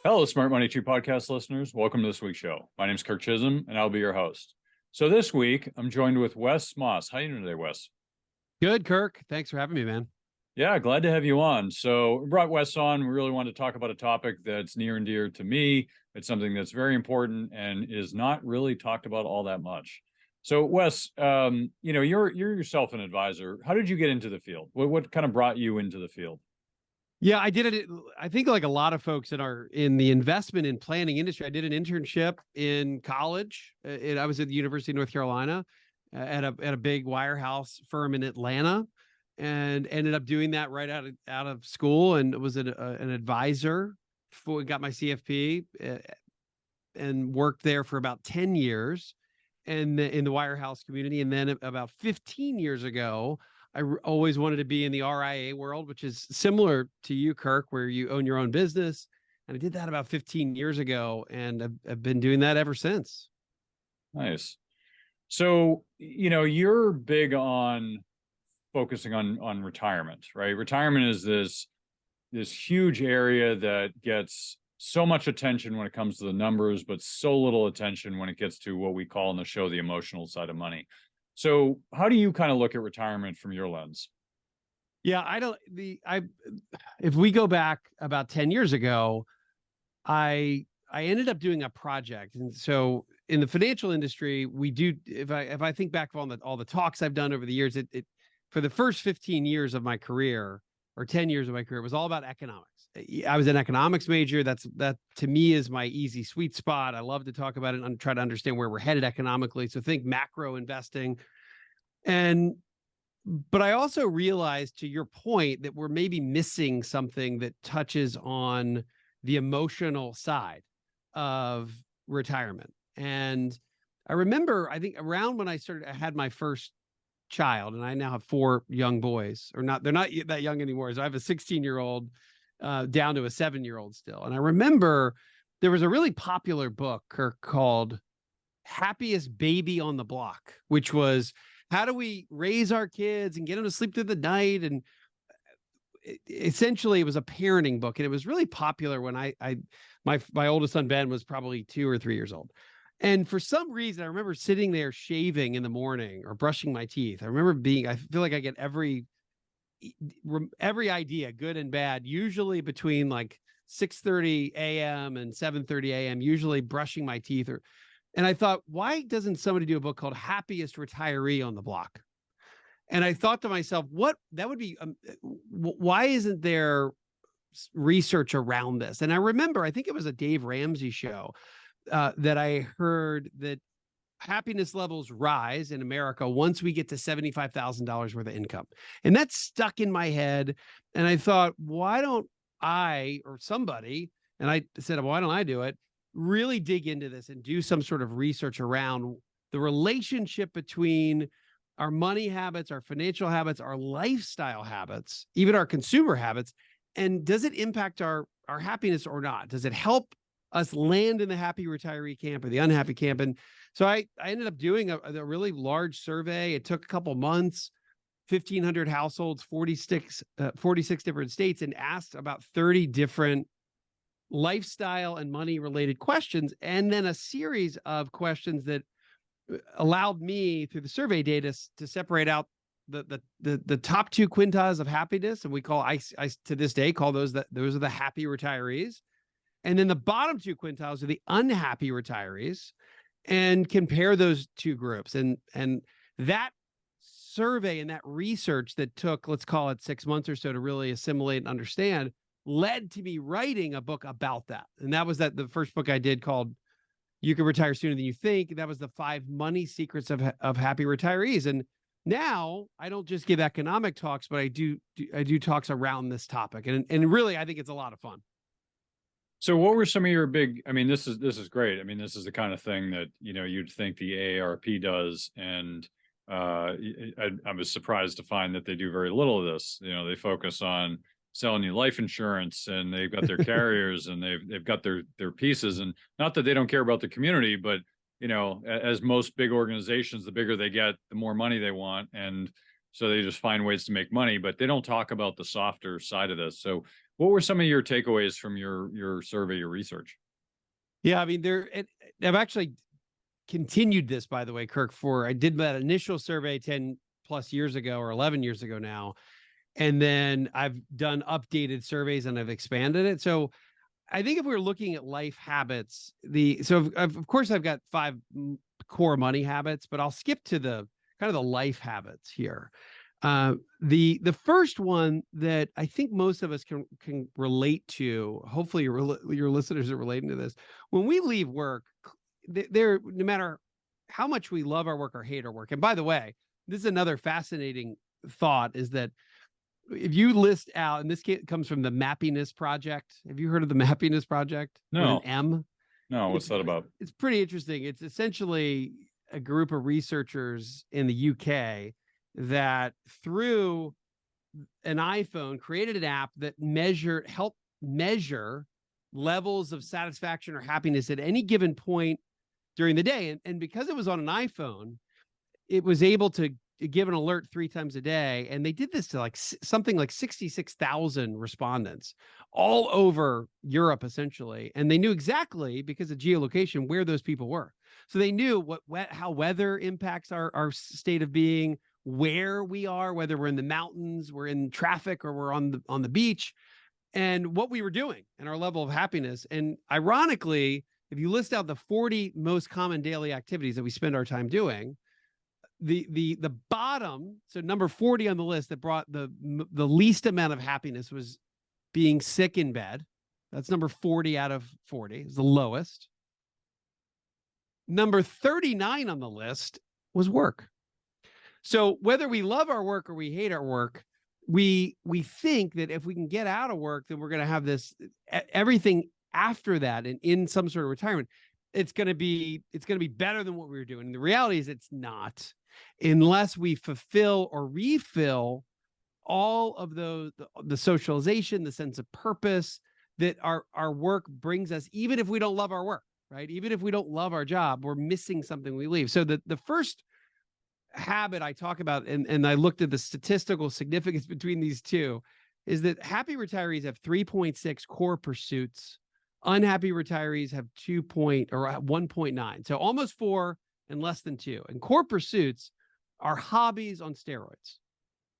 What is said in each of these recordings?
Hello, Smart Money 2 podcast listeners. Welcome to this week's show. My name is Kirk Chisholm, and I'll be your host. So this week, I'm joined with Wes Moss. How are you doing today, Wes? Good, Kirk. Thanks for having me, man. Yeah, glad to have you on. So we brought Wes on. We really wanted to talk about a topic that's near and dear to me. It's something that's very important and is not really talked about all that much. So Wes, you're yourself an advisor. How did you get into the field? What kind of brought you into the field? Yeah, I did it. I think like a lot of folks in the investment and planning industry, I did an internship in college. I was at the University of North Carolina at a big wirehouse firm in Atlanta, and ended up doing that right out of school, and was an advisor got my CFP, and worked there for about 10 years in the wirehouse community. And then about 15 years ago, I always wanted to be in the RIA world, which is similar to you, Kirk, where you own your own business. And I did that about 15 years ago, and I've been doing that ever since. Nice. So, you're big on focusing on retirement, right? Retirement is this huge area that gets so much attention when it comes to the numbers, but so little attention when it gets to what we call in the show the emotional side of money. So how do you kind of look at retirement from your lens? Yeah, if we go back about 10 years ago, I ended up doing a project. And so in the financial industry, we do, if I think back on all the talks I've done over the years, it for the first 15 years of my career, or 10 years of my career, it was all about economics. I was an economics major. That to me is my easy sweet spot. I love to talk about it and try to understand where we're headed economically. So think macro investing. But I also realized, to your point, that we're maybe missing something that touches on the emotional side of retirement. And I remember, I think around when I had my first child, and I now have 4 young boys, they're not that young anymore. So I have a 16-year-old down to a 7-year-old still. And I remember there was a really popular book, Kirk, called Happiest Baby on the Block, which was how do we raise our kids and get them to sleep through the night? And essentially it was a parenting book, and it was really popular when my oldest son, Ben, was probably 2 or 3 years old. And for some reason, I remember sitting there shaving in the morning or brushing my teeth. I feel like I get every idea, good and bad, usually between like 6:30 a.m. and 7:30 a.m., usually brushing my teeth. And I thought, why doesn't somebody do a book called Happiest Retiree on the Block? And I thought to myself, why isn't there research around this? And I remember, I think it was a Dave Ramsey show that I heard that happiness levels rise in America once we get to $75,000 worth of income. And that stuck in my head. And I thought, why don't I, or somebody, and I said, why don't I do it, really dig into this and do some sort of research around the relationship between our money habits, our financial habits, our lifestyle habits, even our consumer habits. And does it impact our happiness or not? Does it help us land in the happy retiree camp or the unhappy camp? And so I ended up doing a really large survey. It took a couple months, 1,500 households, 46 different states, and asked about 30 different lifestyle and money related questions. And then a series of questions that allowed me through the survey data to separate out the top 2 quintiles of happiness. And I to this day call those are the happy retirees. And then the bottom 2 quintiles are the unhappy retirees, and compare those 2 groups. And that survey and that research that took, let's call it 6 months or so to really assimilate and understand, led to me writing a book about that. And that was the first book I did, called You Can Retire Sooner Than You Think. That was the 5 money secrets of happy retirees. And now I don't just give economic talks, but I do talks around this topic. And really, I think it's a lot of fun. So what were some of your this is great. I mean, this is the kind of thing that, you'd think the AARP does. And I was surprised to find that they do very little of this. They focus on selling you life insurance, and they've got their carriers, and they've got their pieces. And not that they don't care about the community, but, as most big organizations, the bigger they get, the more money they want. And so they just find ways to make money, but they don't talk about the softer side of this. So What were some of your takeaways from your survey, your research? Yeah, I mean, I've actually continued this, by the way, Kirk, I did that initial survey 10 plus years ago or 11 years ago now. And then I've done updated surveys and I've expanded it. So I think if we're looking at life habits, of course I've got 5 core money habits, but I'll skip to the kind of the life habits here. The first one that I think most of us can relate to, hopefully your listeners are relating to this. When we leave work, no matter how much we love our work or hate our work. And by the way, this is another fascinating thought, is that if you list out, and this comes from the Mappiness Project. Have you heard of the Mappiness Project? No. With an M? No, what's that about? It's pretty interesting. It's essentially a group of researchers in the UK that, through an iPhone, created an app that helped measure levels of satisfaction or happiness at any given point during the day. And because it was on an iPhone, it was able to give an alert 3 times a day. And they did this to something like 66,000 respondents all over Europe, essentially. And they knew exactly, because of geolocation, where those people were. So they knew how weather impacts our state of being, where we are, whether we're in the mountains, we're in traffic, or we're on the beach, and what we were doing and our level of happiness. And ironically, if you list out the 40 most common daily activities that we spend our time doing, the bottom, so number 40 on the list that brought the least amount of happiness, was being sick in bed. That's number 40 out of 40. Is the lowest. Number 39 on the list was work. So whether we love our work or we hate our work, we think that if we can get out of work, then we're going to have everything after that, and in some sort of retirement, it's going to be better than what we were doing. And the reality is it's not, unless we fulfill or refill all of the socialization, the sense of purpose that our work brings us, even if we don't love our work, right? Even if we don't love our job, we're missing something we leave. So the first habit I talk about, and I looked at the statistical significance between these two, is that happy retirees have 3.6 core pursuits. Unhappy retirees have 1.9. So almost 4 and less than 2. And core pursuits are hobbies on steroids.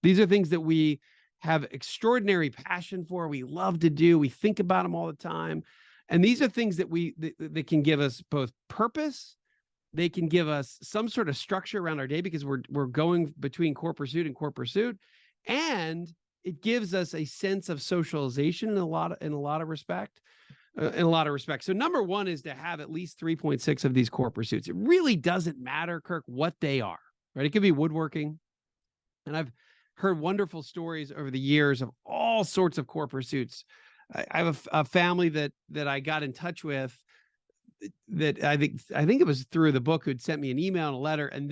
These are things that we have extraordinary passion for. We love to do. We think about them all the time. And these are things that can give us both purpose. They can give us some sort of structure around our day, because we're going between core pursuit and core pursuit. And it gives us a sense of socialization in a lot of respects. So number 1 is to have at least 3.6 of these core pursuits. It really doesn't matter, Kirk, what they are, right? It could be woodworking. And I've heard wonderful stories over the years of all sorts of core pursuits. I have a family that I got in touch with, that I think it was through the book, who'd sent me an email and a letter, and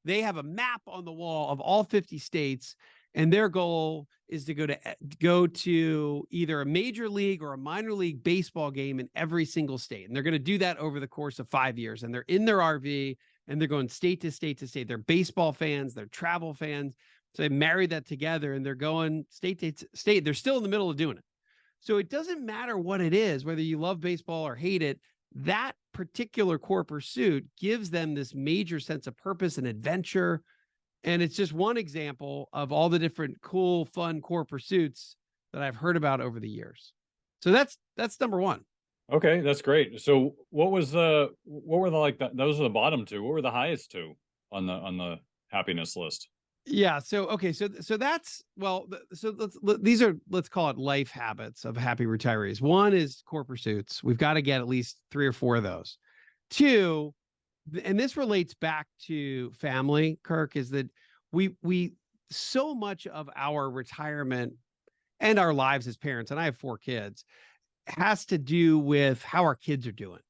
they have a map on the wall of all 50 states. And their goal is to go to either a major league or a minor league baseball game in every single state. And they're going to do that over the course of 5 years. And they're in their RV and they're going state to state to state. They're baseball fans, they're travel fans. So they married that together and they're going state to state. They're still in the middle of doing it. So it doesn't matter what it is, whether you love baseball or hate it, that particular core pursuit gives them this major sense of purpose and adventure. And it's just one example of all the different cool, fun core pursuits that I've heard about over the years. So that's number 1. Okay, that's great. So what were those are the bottom 2. What were the highest 2 on the happiness list? Yeah. So, okay. So that's, these are, let's call it life habits of happy retirees. 1 is core pursuits. We've got to get at least 3 or 4 of those. 2, and this relates back to family, Kirk, is that we so much of our retirement and our lives as parents, and I have 4 kids, has to do with how our kids are doing.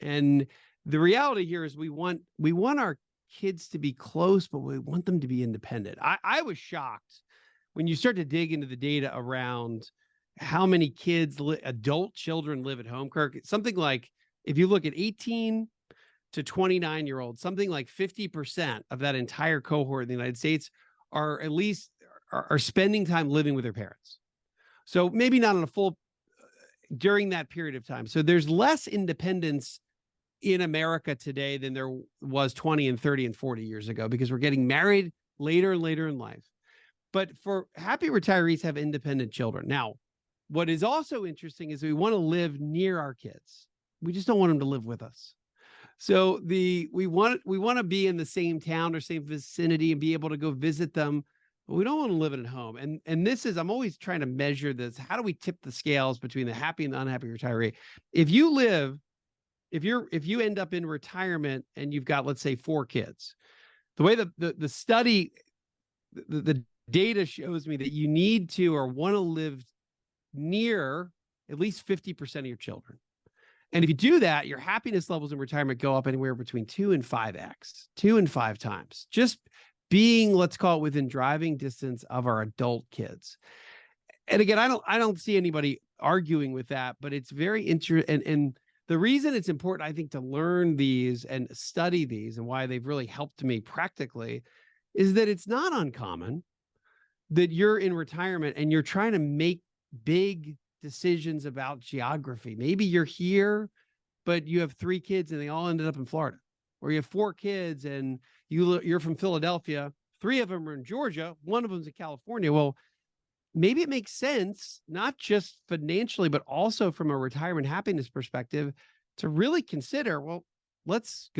And the reality here is we want our kids to be close, but we want them to be independent. I was shocked when you start to dig into the data around how many kids, adult children, live at home, Kirk. Something like, if you look at 18 to 29-year-olds, something like 50% of that entire cohort in the United States are spending time living with their parents. So maybe not on a full during that period of time. So there's less independence in America today than there was 20 and 30 and 40 years ago, because we're getting married later and later in life. But for happy retirees have independent children. Now, what is also interesting is we want to live near our kids. We just don't want them to live with us. So we want to be in the same town or same vicinity and be able to go visit them, but we don't want to live at home. And this is, I'm always trying to measure this. How do we tip the scales between the happy and the unhappy retiree? If you end up in retirement and you've got, let's say, 4 kids, the way the study, the data shows me that you need to or want to live near at least 50% of your children. And if you do that, your happiness levels in retirement go up anywhere between 2 and 5x, 2 and 5 times, just being, let's call it, within driving distance of our adult kids. And again, I don't see anybody arguing with that, but it's very interesting. And the reason it's important, I think, to learn these and study these and why they've really helped me practically is that it's not uncommon that you're in retirement and you're trying to make big decisions about geography. Maybe you're here, but you have 3 kids and they all ended up in Florida, or you have 4 kids and you're from Philadelphia. 3 of them are in Georgia. 1 of them's in California. Well, maybe it makes sense, not just financially, but also from a retirement happiness perspective, to really consider, well, let's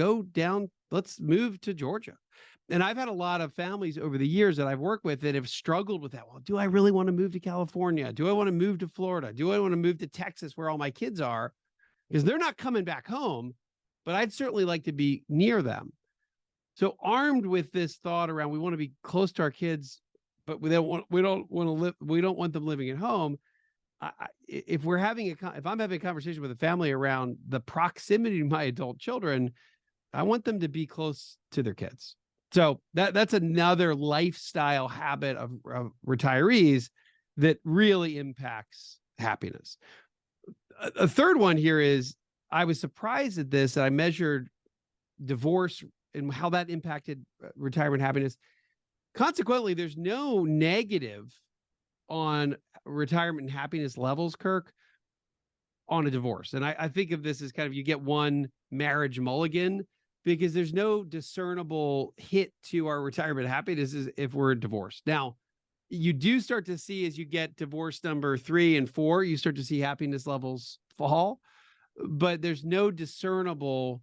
move to Georgia. And I've had a lot of families over the years that I've worked with that have struggled with that. Well, do I really want to move to California? Do I want to move to Florida? Do I want to move to Texas where all my kids are? Because they're not coming back home, but I'd certainly like to be near them. So armed with this thought around, we want to be close to our kids, but we don't want them living at home. If I'm having a conversation with a family around the proximity to my adult children, I want them to be close to their kids. So that's another lifestyle habit of retirees that really impacts happiness. A third one here is, I was surprised at this, and I measured divorce and how that impacted retirement happiness. Consequently, there's no negative on retirement and happiness levels, Kirk, on a divorce. And I think of this as kind of, you get one marriage mulligan, because there's no discernible hit to our retirement happiness if we're divorced. Now, you do start to see, as you get divorce number 3 and 4, you start to see happiness levels fall, but there's no discernible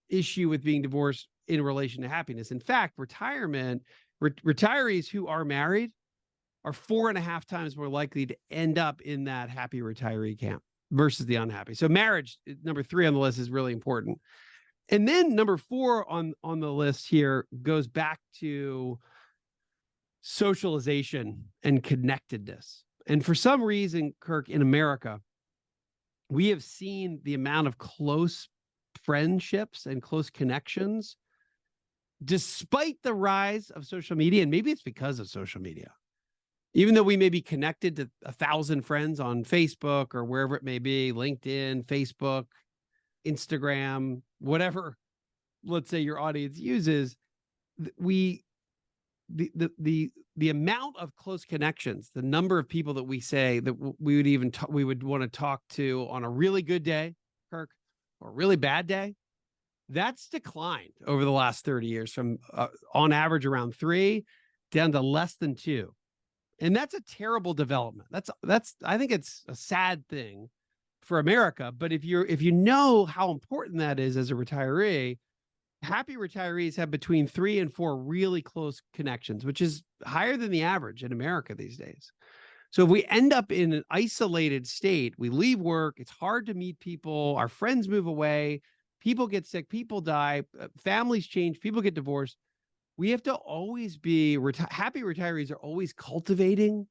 issue with being divorced in relation to happiness. In fact, retirees who are married are 4.5 times more likely to end up in that happy retiree camp versus the unhappy. So marriage, number 3 on the list, is really important. And then number 4 on the list here goes back to socialization and connectedness. And for some reason, Kirk, in America, we have seen the amount of close friendships and close connections, despite the rise of social media. And maybe it's because of social media. Even though we may be connected to 1,000 friends on Facebook or wherever it may be, LinkedIn, Facebook, Instagram, whatever, let's say your audience uses, the amount of close connections, the number of people that we say that we would want to talk to on a really good day, Kirk, or a really bad day, that's declined over the last 30 years from on average around 3 down to less than 2. And that's a terrible development. I think it's a sad thing for America. But if you know how important that is as a retiree, happy retirees have between 3 and 4 really close connections, which is higher than the average in America these days. So if we end up in an isolated state, we leave work, it's hard to meet people, our friends move away, people get sick, people die, families change, people get divorced. We have to always be happy retirees are always cultivating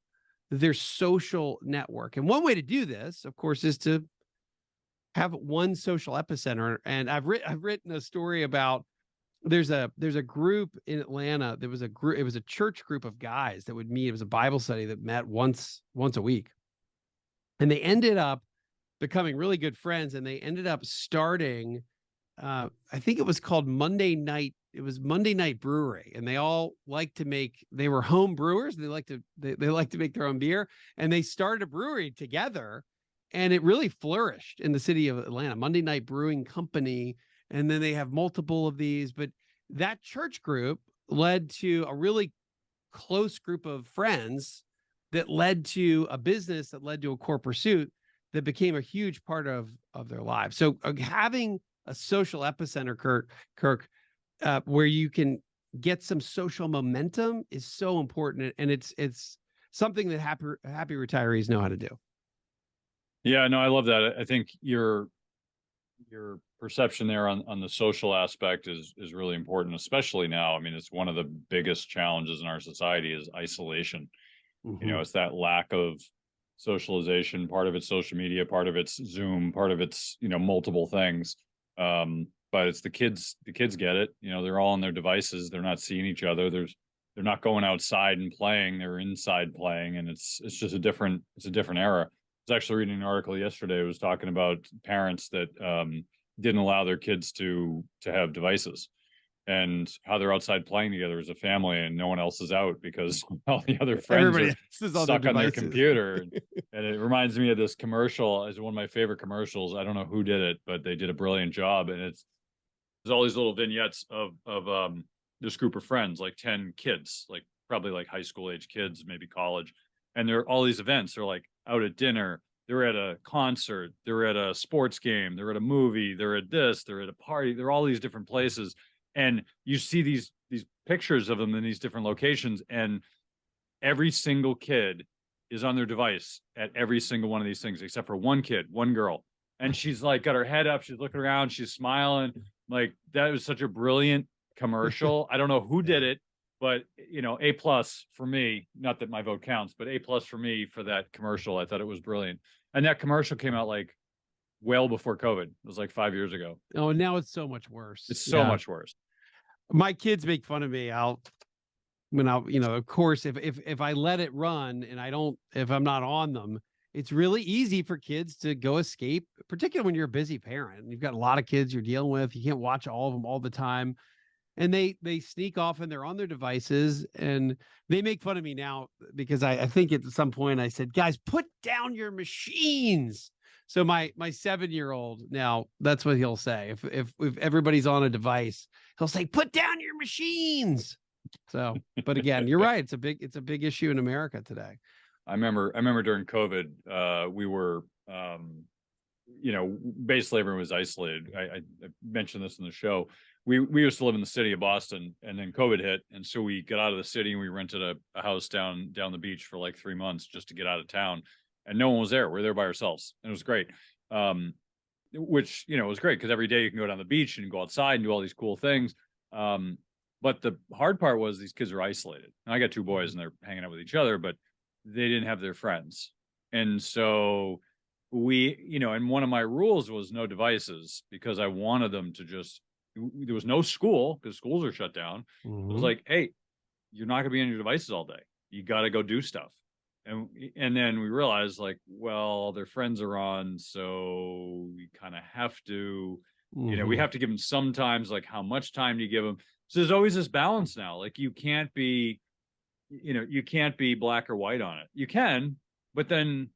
their social network. And one way to do this, of course, is to have one social epicenter. And I've written a story about, there's a group in Atlanta. It was a church group of guys that would meet. It was a Bible study that met once a week. And they ended up becoming really good friends. And they ended up starting, I think it was called Monday Night. It was Monday Night Brewery, and they all they were home brewers. They like to make their own beer, and they started a brewery together. And it really flourished in the city of Atlanta, Monday Night Brewing Company. And then they have multiple of these, but that church group led to a really close group of friends that led to a business that led to a core pursuit that became a huge part of their lives. So having a social epicenter, Kirk, where you can get some social momentum is so important. And it's something that happy retirees know how to do. Yeah, no, I love that. I think your perception there on the social aspect is really important, especially now. I mean, it's one of the biggest challenges in our society is isolation. You know, it's that lack of socialization. Part of it's social media, part of it's Zoom, part of it's, you know, multiple things. But it's the kids get it. You know, they're all on their devices. They're not seeing each other. They're not going outside and playing. They're inside playing. And it's just a different era. I was actually reading an article yesterday. It was talking about parents that didn't allow their kids to have devices, and how they're outside playing together as a family and no one else is out because all the other friends are stuck on their computer. And it reminds me of this commercial. It's one of my favorite commercials. I don't know who did it, but they did a brilliant job. And there's all these little vignettes of this group of friends, like 10 kids, like probably like high school age kids, maybe college. And there are all these events. They're like out at dinner, they're at a concert, they're at a sports game, they're at a movie, they're at this, they're at a party, they're all these different places. And you see these pictures of them in these different locations, and every single kid is on their device at every single one of these things, except for one kid, one girl. And she's like got her head up, she's looking around, she's smiling. Like, that was such a brilliant commercial. I don't know who did it, but, you know, A+ for me, not that my vote counts, but A+ for me for that commercial. I thought it was brilliant. And that commercial came out like well before COVID. It was like 5 years ago. Oh, and now it's so much worse. It's so much worse. My kids make fun of me. You know, of course, if I let it run and if I'm not on them, it's really easy for kids to go escape, particularly when you're a busy parent. You've got a lot of kids you're dealing with. You can't watch all of them all the time. And they sneak off and they're on their devices, and they make fun of me now because I think at some point I said, guys, put down your machines. So my 7-year-old now, that's what he'll say. If everybody's on a device, he'll say, put down your machines. So, but again, you're right. It's a big issue in America today. I remember during COVID, we were, you know, basically everyone was isolated. I mentioned this in the show. We used to live in the city of Boston, and then COVID hit. And so we got out of the city and we rented a house down the beach for like 3 months just to get out of town. And no one was there. We're there by ourselves. And it was great. Which, you know, was great because every day you can go down the beach and go outside and do all these cool things. But the hard part was these kids are isolated. And I got 2 boys and they're hanging out with each other, but they didn't have their friends. And so we, you know, and one of my rules was no devices because I wanted them to just, there was no school because schools are shut down. It was like, hey, you're not gonna be on your devices all day. You got to go do stuff. And then we realized, like, well, their friends are on, so we kind of have to, you know, we have to give them sometimes, like, how much time do you give them? So there's always this balance now. Like, you can't be, you know, you can't be black or white on it. You can, but then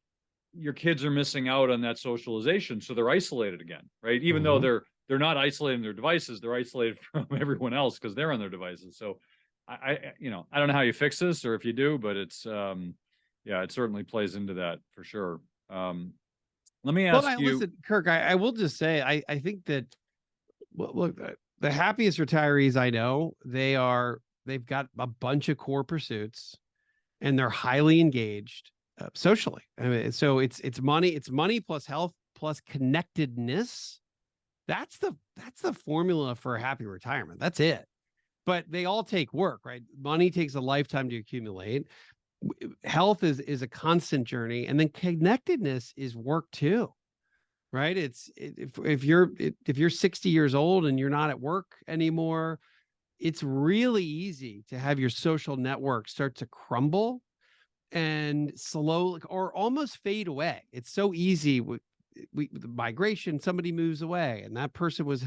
your kids are missing out on that socialization, so they're isolated again, right? Even though they're not isolating their devices, they're isolated from everyone else because they're on their devices. So I, you know, I don't know how you fix this or if you do, but it's, yeah, it certainly plays into that for sure. Let me ask you, listen, Kirk, I will just say, I think that, well, look, the happiest retirees I know, they've got a bunch of core pursuits and they're highly engaged socially. I mean, so it's money plus health plus connectedness. That's the formula for a happy retirement. That's it. But they all take work, right? Money takes a lifetime to accumulate. Health is a constant journey, and then connectedness is work too, right? If you're 60 years old and you're not at work anymore, it's really easy to have your social network start to crumble and slowly or almost fade away. It's so easy with the migration. Somebody moves away, and that person was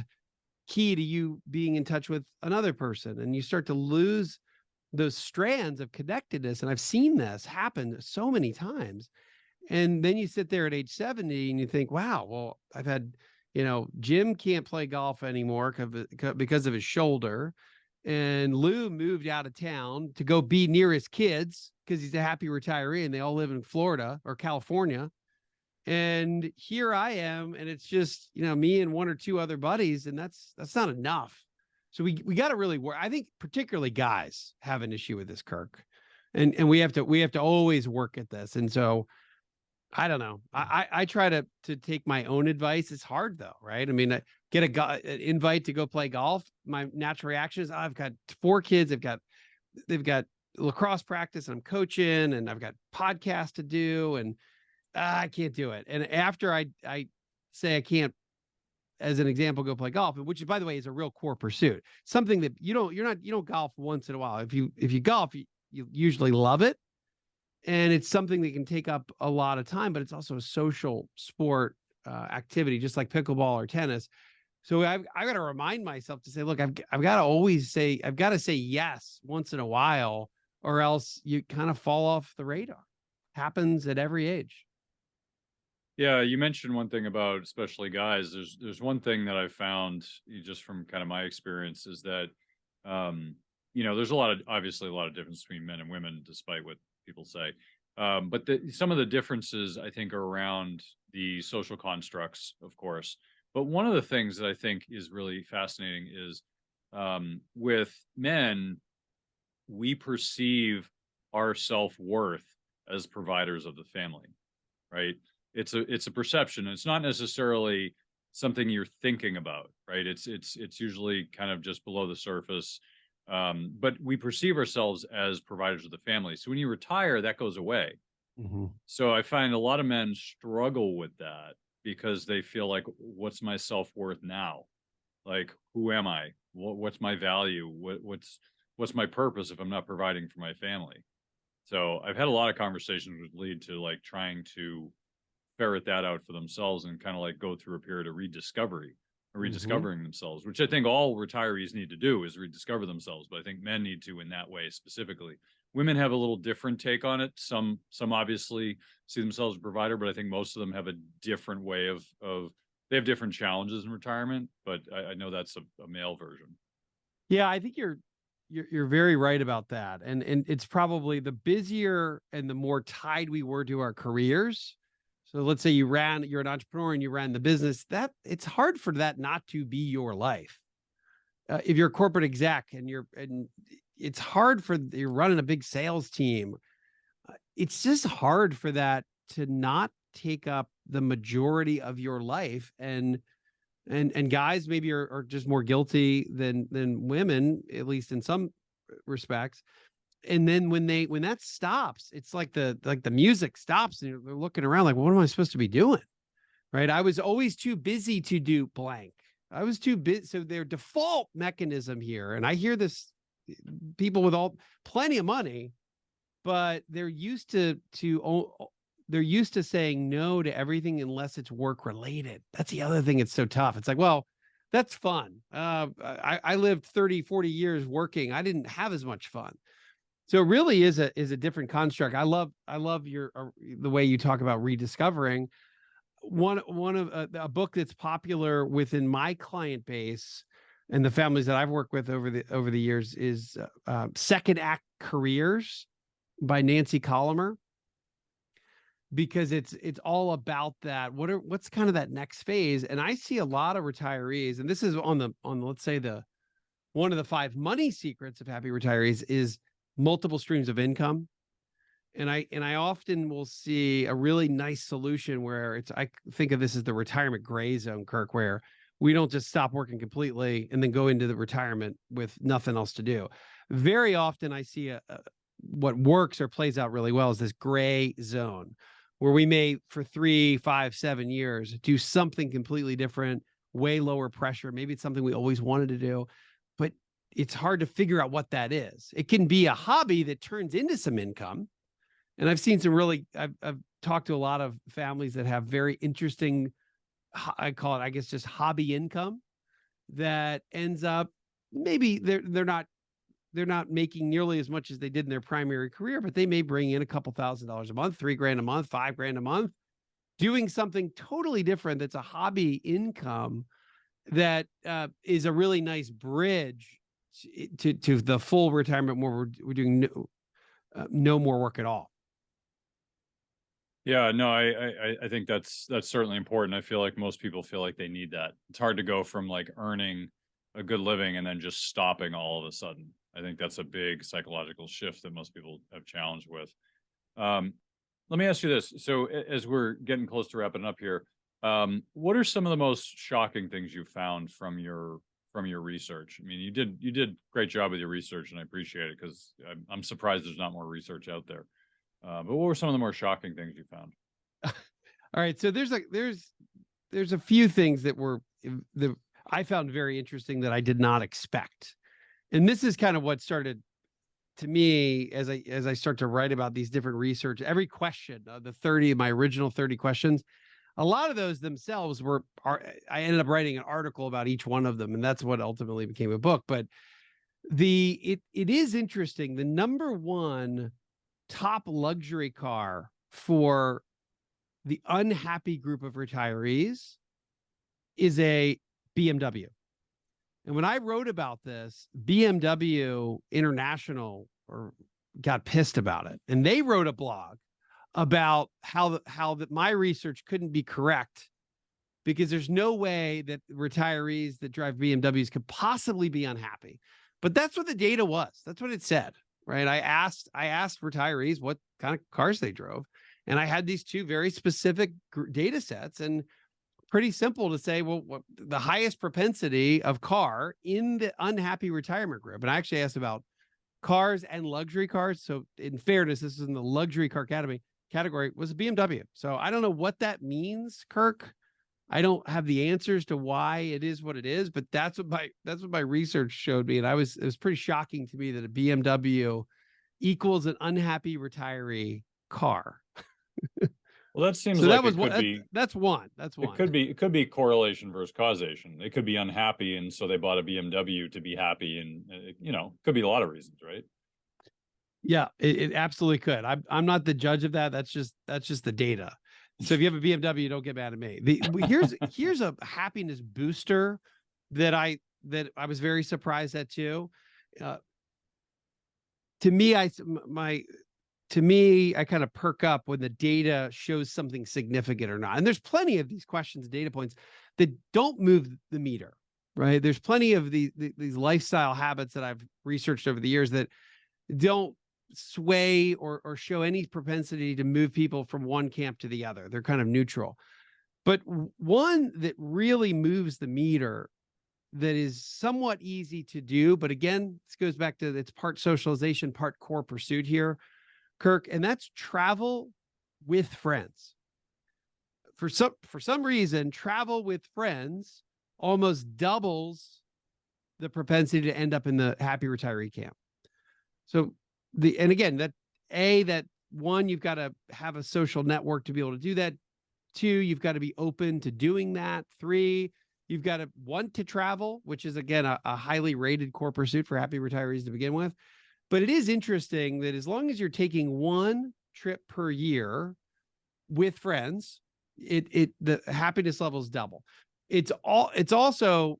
key to you being in touch with another person, and you start to lose those strands of connectedness. And I've seen this happen so many times. And then you sit there at age 70 and you think, wow, well, I've had, Jim can't play golf anymore because of his shoulder. And Lou moved out of town to go be near his kids because he's a happy retiree and they all live in Florida or California. And here I am, and it's just, me and one or two other buddies, and that's not enough. So we got to really work. I think particularly guys have an issue with this, Kirk. And we have to always work at this. And so I don't know. I try to take my own advice. It's hard though, right? I mean, I get an invite to go play golf. My natural reaction is, I've got 4 kids. They've got lacrosse practice, and I'm coaching, and I've got podcasts to do, and I can't do it. And after I say I can't, as an example, go play golf, which by the way is a real core pursuit, something that you don't golf once in a while. If you golf, you usually love it. And it's something that can take up a lot of time, but it's also a social sport activity, just like pickleball or tennis. So I've got to remind myself to say, look, I've got to say yes once in a while, or else you kind of fall off the radar. Happens at every age. Yeah, you mentioned one thing about especially guys. There's one thing that I've found just from kind of my experience is that, there's obviously a lot of difference between men and women, despite what people say. But some of the differences I think are around the social constructs, of course. But one of the things that I think is really fascinating is with men, we perceive our self-worth as providers of the family, right? It's a perception. It's not necessarily something you're thinking about, right? It's usually kind of just below the surface. But we perceive ourselves as providers of the family. So when you retire, that goes away. Mm-hmm. So I find a lot of men struggle with that because they feel like, what's my self-worth now? Like, who am I? What's my value? What's my purpose if I'm not providing for my family? So I've had a lot of conversations which lead to like trying to ferret that out for themselves and kind of like go through a period of rediscovery. Rediscovering themselves, which I think all retirees need to do is rediscover themselves. But I think men need to in that way specifically. Women have a little different take on it. Some obviously see themselves as a provider, but I think most of them have a different way of they have different challenges in retirement. But I know that's a male version. Yeah, I think you're very right about that. And it's probably the busier and the more tied we were to our careers. So let's say you're an entrepreneur and you ran the business, that it's hard for that not to be your life. If you're a corporate exec and it's hard you're running a big sales team. It's just hard for that to not take up the majority of your life. And guys maybe are just more guilty than women, at least in some respects. And then when that stops, it's like the music stops and they're looking around like, well, what am I supposed to be doing? Right. I was always too busy to do blank. I was too busy. So their default mechanism here, and I hear this, people with plenty of money, but they're used to saying no to everything unless it's work related. That's the other thing. It's so tough. It's like, well, that's fun. I lived 30, 40 years working. I didn't have as much fun. So it really is a different construct. I love the way you talk about rediscovering. One of a book that's popular within my client base and the families that I've worked with over the years is Second Act Careers by Nancy Colomer, because it's all about that. What's kind of that next phase? And I see a lot of retirees, and this is on let's say one of the 5 money secrets of happy retirees is multiple streams of income. And I often will see a really nice solution where I think of this as the retirement gray zone, Kirk, where we don't just stop working completely and then go into the retirement with nothing else to do. Very often I see what works or plays out really well is this gray zone where we may for 3, 5, 7 years do something completely different, way lower pressure. Maybe it's something we always wanted to do, but it's hard to figure out what that is. It can be a hobby that turns into some income. And I've seen I've talked to a lot of families that have very interesting, I call it, I guess, just hobby income that ends up, maybe they're not making nearly as much as they did in their primary career, but they may bring in a couple $1,000s a month, $3,000 a month, $5,000 a month, doing something totally different. That's a hobby income that is a really nice bridge to the full retirement where we're doing no more work at all. Yeah, no, I think that's certainly important. I feel like most people feel like they need that. It's hard to go from like earning a good living and then just stopping all of a sudden. I think that's a big psychological shift that most people have challenged with. Let me ask you this. So as we're getting close to wrapping up here, what are some of the most shocking things you found from your research? I mean, you did great job with your research, and I appreciate it because I'm surprised there's not more research out there. But what were some of the more shocking things you found? All right, so there's a few things that I found very interesting that I did not expect, and this is kind of what started to me as I start to write about these different research. Every question, my original 30 questions, a lot of those themselves I ended up writing an article about each one of them, and that's what ultimately became a book. But it is interesting. The number one top luxury car for the unhappy group of retirees is a BMW. And when I wrote about this, BMW International got pissed about it. And they wrote a blog about how that my research couldn't be correct because there's no way that retirees that drive BMWs could possibly be unhappy. But that's what the data was. That's what it said. Right. I asked retirees what kind of cars they drove. And I had these two very specific data sets, and pretty simple to say, well, what the highest propensity of car in the unhappy retirement group. And I actually asked about cars and luxury cars. So in fairness, this is in the luxury car category was a BMW. So I don't know what that means, Kirk. I don't have the answers to why it is what it is, but that's what my research showed me. And it was pretty shocking to me that a BMW equals an unhappy retiree car. Well, that seems so like that's one. It could be correlation versus causation. They could be unhappy, and so they bought a BMW to be happy, and could be a lot of reasons, right? Yeah, it absolutely could. I'm not the judge of that. That's just the data. So if you have a BMW, don't get mad at me. Here's a happiness booster that I was very surprised at too. To me, I kind of perk up when the data shows something significant or not. And there's plenty of these questions, data points that don't move the meter, right? There's plenty of these lifestyle habits that I've researched over the years that don't sway or show any propensity to move people from one camp to the other. They're kind of neutral. But one that really moves the meter that is somewhat easy to do, but again, this goes back to it's part socialization, part core pursuit here, Kirk, and that's travel with friends. For some reason, travel with friends almost doubles the propensity to end up in the happy retiree camp. So that one, you've got to have a social network to be able to do that. 2, you've got to be open to doing that. 3, you've got to want to travel, which is again a highly rated core pursuit for happy retirees to begin with. But it is interesting that as long as you're taking one trip per year with friends, the happiness levels double. It's also,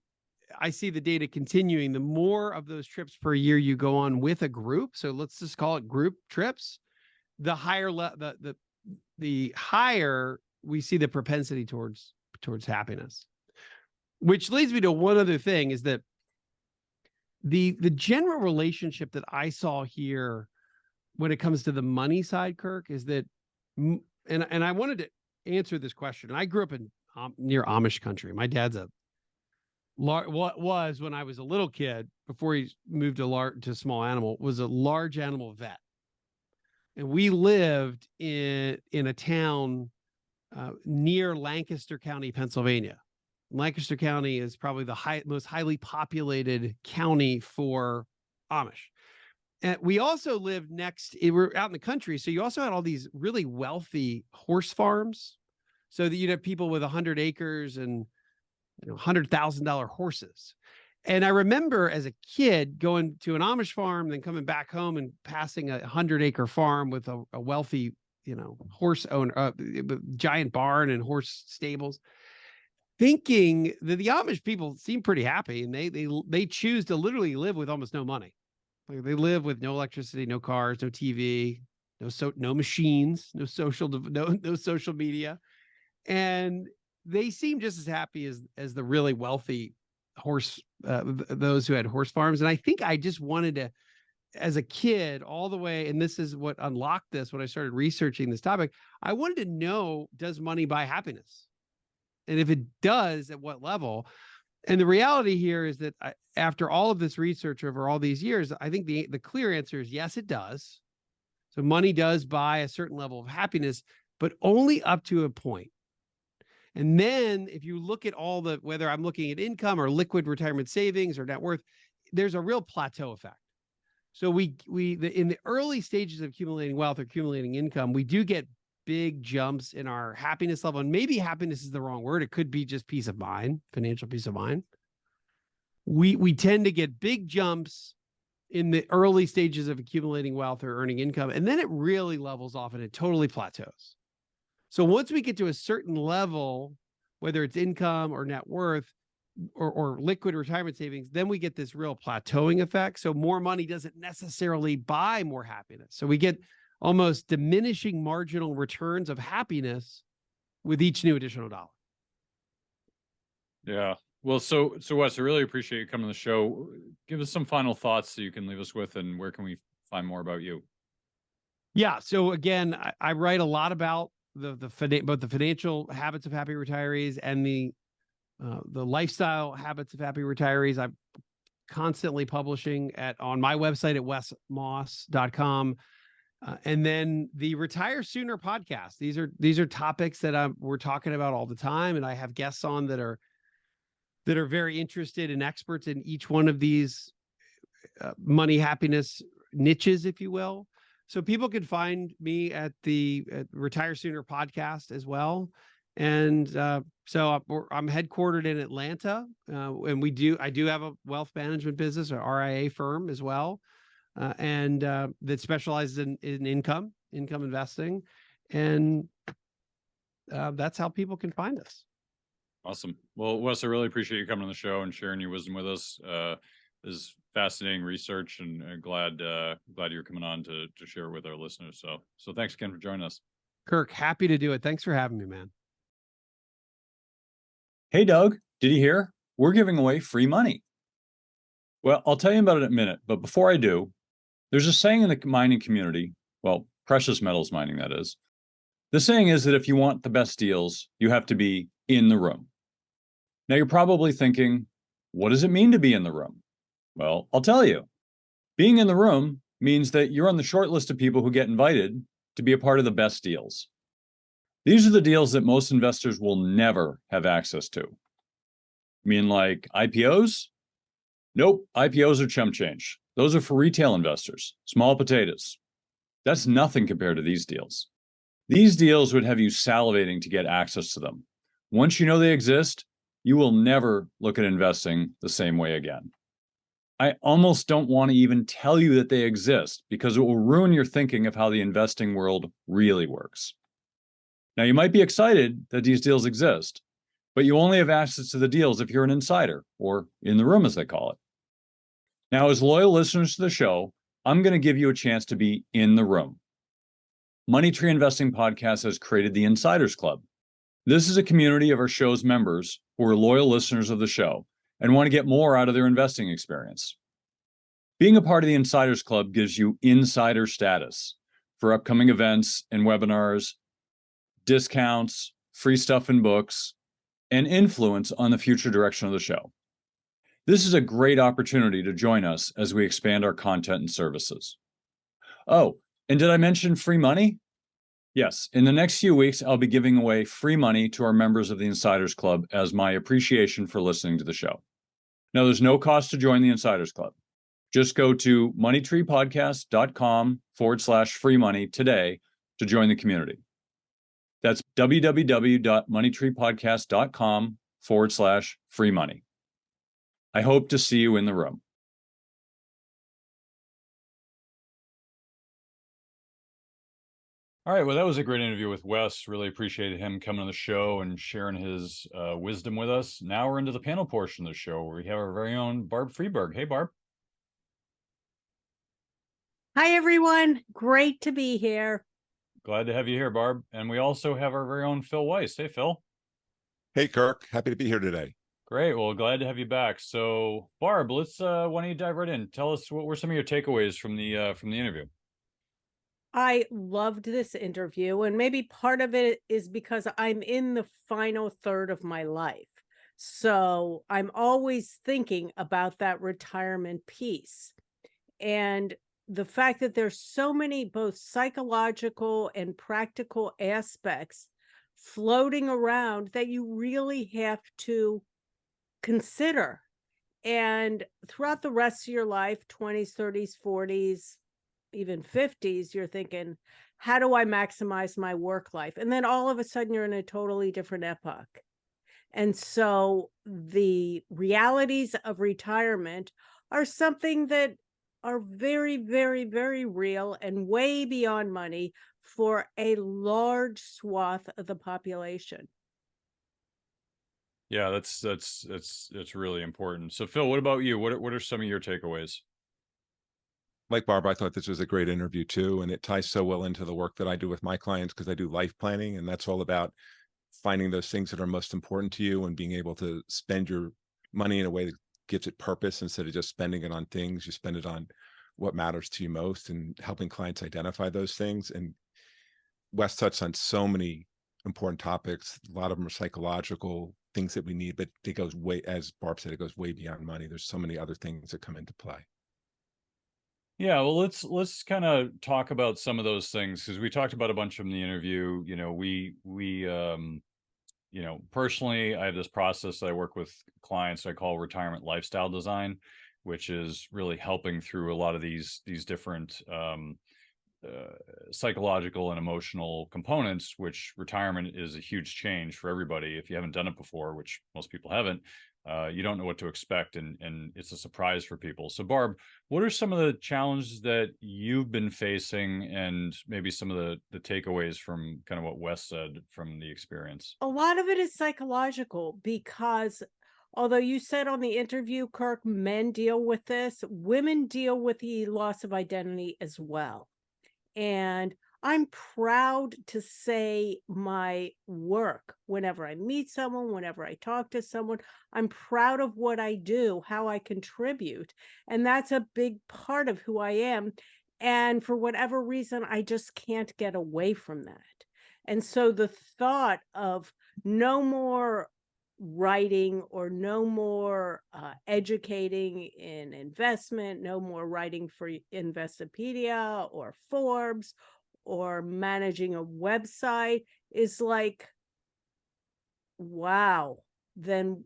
I see the data continuing. The more of those trips per year you go on with a group, so let's just call it group trips, the higher the higher we see the propensity towards happiness. Which leads me to one other thing, is that the general relationship that I saw here when it comes to the money side, Kirk, is that, and I wanted to answer this question. I grew up in near Amish country. My dad's what was, when I was a little kid, before he moved to small animal, was a large animal vet. And we lived in a town near Lancaster County, Pennsylvania. Lancaster County is probably the most highly populated county for Amish. And we also lived we're out in the country. So you also had all these really wealthy horse farms. So that you'd have people with 100 acres and $100,000 horses. And I remember as a kid going to an Amish farm, then coming back home and passing a 100-acre farm with a wealthy, horse owner, giant barn and horse stables, thinking that the Amish people seem pretty happy, and they choose to literally live with almost no money. Like they live with no electricity, no cars, no TV, no machines, no social media, and they seem just as happy as the really wealthy those who had horse farms. And I think I just wanted to, as a kid, all the way, and this is what unlocked this when I started researching this topic, I wanted to know, does money buy happiness? And if it does, at what level? And the reality here is that after all of this research over all these years, I think the clear answer is yes, it does. So money does buy a certain level of happiness, but only up to a point. And then if you look at whether I'm looking at income or liquid retirement savings or net worth, there's a real plateau effect. So in the early stages of accumulating wealth or accumulating income, we do get big jumps in our happiness level. And maybe happiness is the wrong word. It could be just peace of mind, financial peace of mind. We tend to get big jumps in the early stages of accumulating wealth or earning income. And then it really levels off and it totally plateaus. So once we get to a certain level, whether it's income or net worth or liquid retirement savings, then we get this real plateauing effect. So more money doesn't necessarily buy more happiness. So we get almost diminishing marginal returns of happiness with each new additional dollar. Yeah. Well, so Wes, I really appreciate you coming to the show. Give us some final thoughts that you can leave us with, and where can we find more about you? Yeah. So again, I write a lot about both the financial habits of happy retirees and the lifestyle habits of happy retirees. I'm constantly publishing on my website at wesmoss.com. And then the Retire Sooner podcast. These are topics that we're talking about all the time, and I have guests on that are very interested and experts in each one of these money happiness niches, if you will. So people can find me at the Retire Sooner podcast as well. And so I'm headquartered in Atlanta, and I do have a wealth management business, or RIA firm as well, and that specializes in income investing, and that's how people can find us. Awesome. Well, Wes, I really appreciate you coming on the show and sharing your wisdom with us. This is fascinating research, and glad you're coming on to share with our listeners. So thanks again for joining us. Kirk, happy to do it. Thanks for having me, man. Hey, Doug, did you hear? We're giving away free money. Well, I'll tell you about it in a minute, but before I do, there's a saying in the mining community, well, precious metals mining, that is. The saying is that if you want the best deals, you have to be in the room. Now, you're probably thinking, what does it mean to be in the room? Well, I'll tell you. Being in the room means that you're on the short list of people who get invited to be a part of the best deals. These are the deals that most investors will never have access to. Mean like IPOs? Nope, IPOs are chump change. Those are for retail investors, small potatoes. That's nothing compared to these deals. These deals would have you salivating to get access to them. Once you know they exist, you will never look at investing the same way again. I almost don't want to even tell you that they exist because it will ruin your thinking of how the investing world really works. Now, you might be excited that these deals exist, but you only have access to the deals if you're an insider, or in the room as they call it. Now, as loyal listeners to the show, I'm going to give you a chance to be in the room. Money Tree Investing Podcast has created the Insiders Club. This is a community of our show's members who are loyal listeners of the show and want to get more out of their investing experience. Being a part of the Insiders Club gives you insider status for upcoming events and webinars, discounts, free stuff and books, and influence on the future direction of the show. This is a great opportunity to join us as we expand our content and services. Oh, and did I mention free money? Yes, in the next few weeks, I'll be giving away free money to our members of the Insiders Club as my appreciation for listening to the show. Now, there's no cost to join the Insiders Club. Just go to moneytreepodcast.com/free money today to join the community. That's www.moneytreepodcast.com/free money. I hope to see you in the room. All right. Well, that was a great interview with Wes. Really appreciated him coming on the show and sharing his wisdom with us. Now we're into the panel portion of the show where we have our very own Barb Friedberg. Hey, Barb. Hi, everyone. Great to be here. Glad to have you here, Barb. And we also have our very own Phil Weiss. Hey, Phil. Hey, Kirk. Happy to be here today. Great. Well, glad to have you back. So, Barb, let's why don't you dive right in? Tell us what were some of your takeaways from the interview. I loved this interview, and maybe part of it is because I'm in the final third of my life. So I'm always thinking about that retirement piece. And the fact that there's so many both psychological and practical aspects floating around that you really have to consider. And throughout the rest of your life, 20s, 30s, 40s, even 50s, you're thinking, how do I maximize my work life? And then all of a sudden you're in a totally different epoch. And so the realities of retirement are something that are very, very, very real and way beyond money for a large swath of the population. Yeah, that's really important. So, Phil, what about you? What are some of your takeaways? Like Barb, I thought this was a great interview too, and it ties so well into the work that I do with my clients because I do life planning, and that's all about finding those things that are most important to you and being able to spend your money in a way that gives it purpose instead of just spending it on things. You spend it on what matters to you most and helping clients identify those things. And Wes touched on so many important topics. A lot of them are psychological things that we need, but it goes way, as Barb said, it goes way beyond money. There's so many other things that come into play. Yeah, well, let's kind of talk about some of those things because we talked about a bunch of them in the interview. You know, personally, I have this process that I work with clients I call retirement lifestyle design, which is really helping through a lot of these different psychological and emotional components, which retirement is a huge change for everybody. If you haven't done it before, which most people haven't, you don't know what to expect, and it's a surprise for people. So, Barb, what are some of the challenges that you've been facing, and maybe some of the takeaways from kind of what Wes said from the experience? A lot of it is psychological because although you said on the interview, Kirk, men deal with this, women deal with the loss of identity as well. And I'm proud to say my work whenever I meet someone, whenever I talk to someone. I'm proud of what I do, how I contribute. And that's a big part of who I am. And for whatever reason, I just can't get away from that. And so the thought of no more writing or no more educating in investment, no more writing for Investopedia or Forbes or managing a website is like, wow, then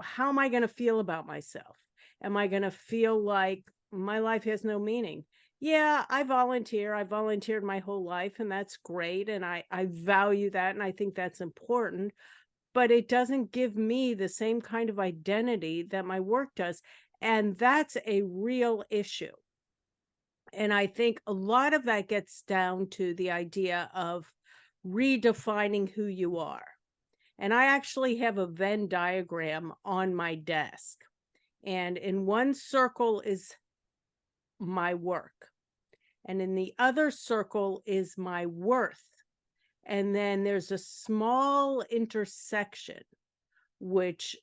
how am I going to feel about myself? Am I going to feel like my life has no meaning? Yeah, I volunteered my whole life, and that's great. And I value that. And I think that's important. But it doesn't give me the same kind of identity that my work does. And that's a real issue. And I think a lot of that gets down to the idea of redefining who you are. And I actually have a Venn diagram on my desk. And in one circle is my work. And in the other circle is my worth. And then there's a small intersection which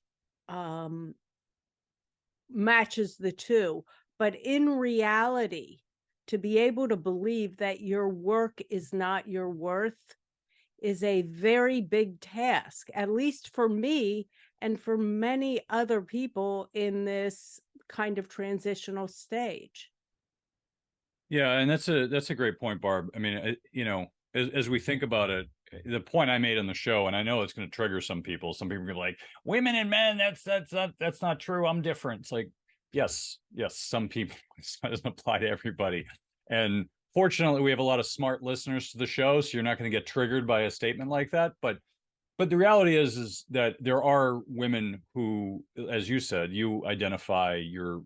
matches the two. But in reality, to be able to believe that your work is not your worth is a very big task, at least for me and for many other people in this kind of transitional stage. Yeah, and that's a great point, Barb. I mean, as we think about it, the point I made on the show, and I know it's going to trigger some people. Some people are like, "Women and men, that's not true. I'm different." It's like, yes, some people. It doesn't apply to everybody. And fortunately, we have a lot of smart listeners to the show, so you're not going to get triggered by a statement like that. But But the reality is that there are women who, as you said, you identify your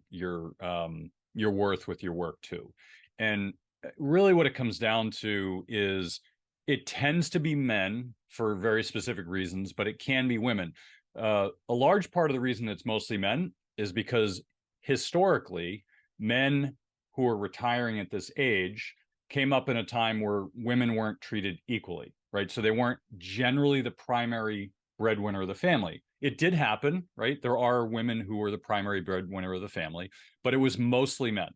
worth with your work too. And really what it comes down to is it tends to be men for very specific reasons, but it can be women. A large part of the reason it's mostly men is because historically, men who are retiring at this age came up in a time where women weren't treated equally, right? So they weren't generally the primary breadwinner of the family. It did happen, right? There are women who were the primary breadwinner of the family, but it was mostly men.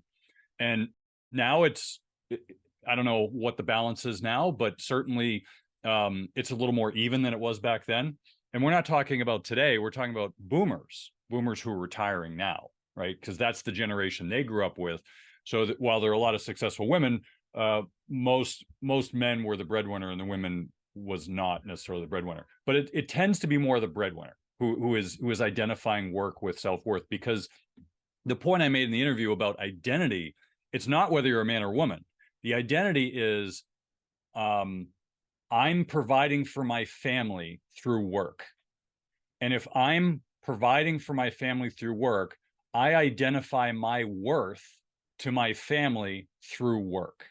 And now I don't know what the balance is now, but certainly it's a little more even than it was back then. And we're not talking about today, we're talking about boomers who are retiring now, right? Because that's the generation they grew up with. So that while there are a lot of successful women, most men were the breadwinner and the women was not necessarily the breadwinner. But it tends to be more the breadwinner who is identifying work with self-worth, because the point I made in the interview about identity, it's not whether you're a man or woman. The identity is I'm providing for my family through work. And if I'm providing for my family through work, I identify my worth to my family through work.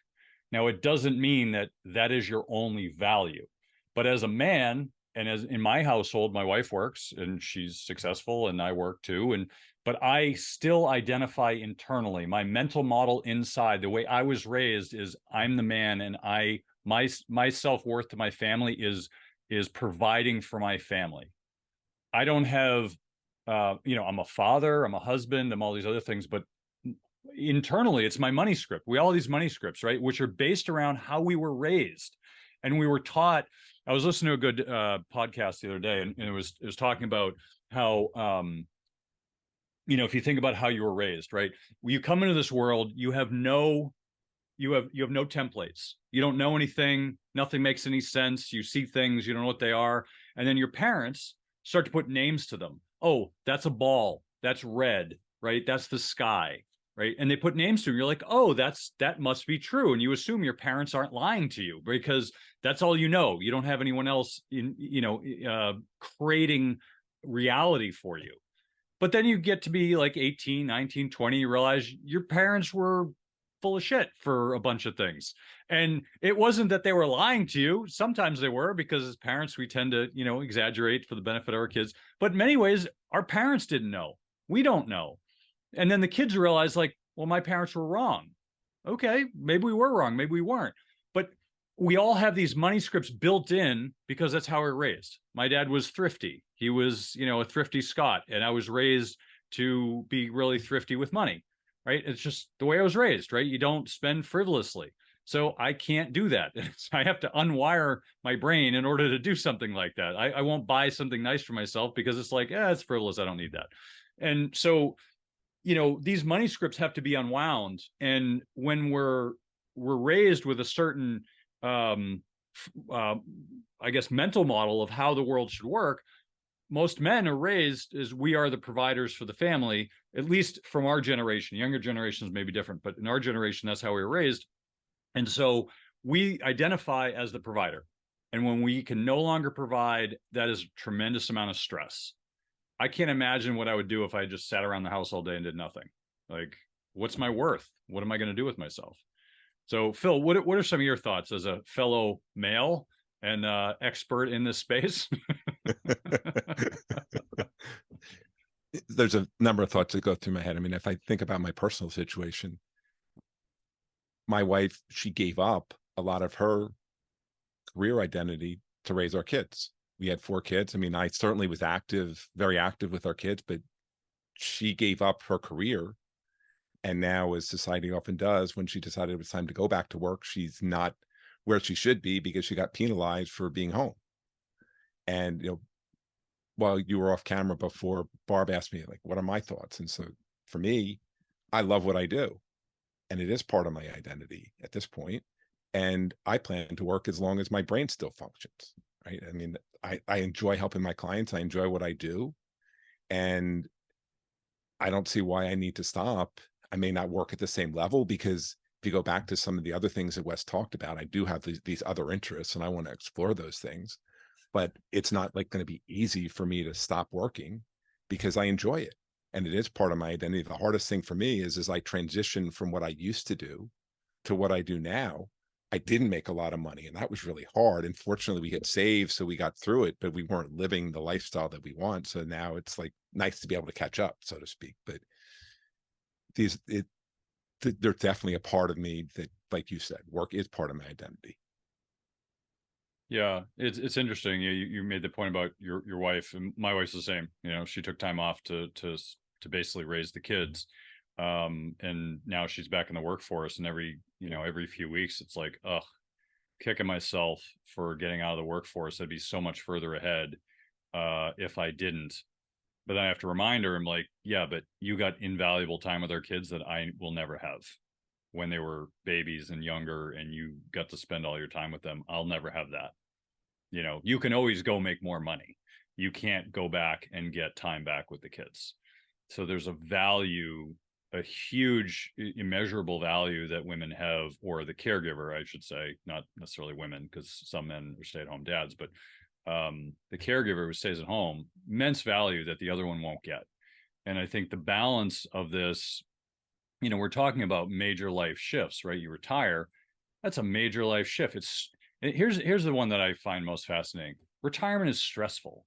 Now, it doesn't mean that that is your only value. But as a man, and as in my household, my wife works and she's successful and I work too. But I still identify internally. My mental model inside, the way I was raised is I'm the man, and my self-worth to my family is providing for my family. I don't have, I'm a father, I'm a husband, I'm all these other things, but internally it's my money script. We all have these money scripts, right? Which are based around how we were raised. And we were taught, I was listening to a good podcast the other day, and it was talking about how, if you think about how you were raised, right? When you come into this world, you have no templates. You don't know anything. Nothing makes any sense. You see things, you don't know what they are. And then your parents start to put names to them. Oh, that's a ball. That's red, right? That's the sky, right? And they put names to them. You're like, oh, that must be true. And you assume your parents aren't lying to you because that's all you know. You don't have anyone else creating reality for you. But then you get to be like 18, 19, 20, you realize your parents were full of shit for a bunch of things. And it wasn't that they were lying to you. Sometimes they were, because as parents, we tend to, exaggerate for the benefit of our kids. But in many ways, our parents didn't know. We don't know. And then the kids realize, like, well, my parents were wrong. Okay, maybe we were wrong. Maybe we weren't. But we all have these money scripts built in because that's how we were raised. My dad was thrifty. He was, a thrifty Scot. And I was raised to be really thrifty with money, right? It's just the way I was raised, right? You don't spend frivolously. So I can't do that. I have to unwire my brain in order to do something like that. I won't buy something nice for myself because it's like, it's frivolous. I don't need that. And so, these money scripts have to be unwound. And when we're raised with a certain, mental model of how the world should work, most men are raised as we are the providers for the family, at least from our generation. Younger generations may be different, but in our generation, that's how we were raised. And so we identify as the provider. And when we can no longer provide, that is a tremendous amount of stress. I can't imagine what I would do if I just sat around the house all day and did nothing. Like, what's my worth? What am I going to do with myself? So, Phil, what are some of your thoughts as a fellow male and expert in this space? There's a number of thoughts that go through my head. I mean, if I think about my personal situation, my wife, she gave up a lot of her career identity to raise our kids. We had 4 kids. I mean, I certainly was very active with our kids, but she gave up her career. And now, as society often does, when she decided it was time to go back to work, she's not where she should be because she got penalized for being home. And, while you were off camera before, Barb asked me, like, what are my thoughts? And so for me, I love what I do. And it is part of my identity at this point. And I plan to work as long as my brain still functions, right? I mean, I enjoy helping my clients. I enjoy what I do. And I don't see why I need to stop. I may not work at the same level, because if you go back to some of the other things that Wes talked about, I do have these other interests and I want to explore those things. but it's not like going to be easy for me to stop working because I enjoy it. And it is part of my identity. The hardest thing for me is as I transition from what I used to do to what I do now, I didn't make a lot of money, and that was really hard. And fortunately, we had saved, so we got through it, but we weren't living the lifestyle that we want. So now it's like nice to be able to catch up, so to speak. But they're definitely a part of me that, like you said, work is part of my identity. Yeah, it's interesting. You made the point about your wife, and my wife's the same. You know, she took time off to basically raise the kids, and now she's back in the workforce. And every few weeks, it's like, ugh, kicking myself for getting out of the workforce. I'd be so much further ahead if I didn't. But then I have to remind her, I'm like, yeah, but you got invaluable time with our kids that I will never have. When they were babies and younger, and you got to spend all your time with them, I'll never have that. You know, you can always go make more money. You can't go back and get time back with the kids. So there's a value, a huge, immeasurable value that women have, or the caregiver, I should say, not necessarily women, because some men are stay-at-home dads, but the caregiver who stays at home, immense value that the other one won't get. And I think the balance of this, you know, we're talking about major life shifts, right? You retire, that's a major life shift. Here's the one that I find most fascinating. Retirement is stressful.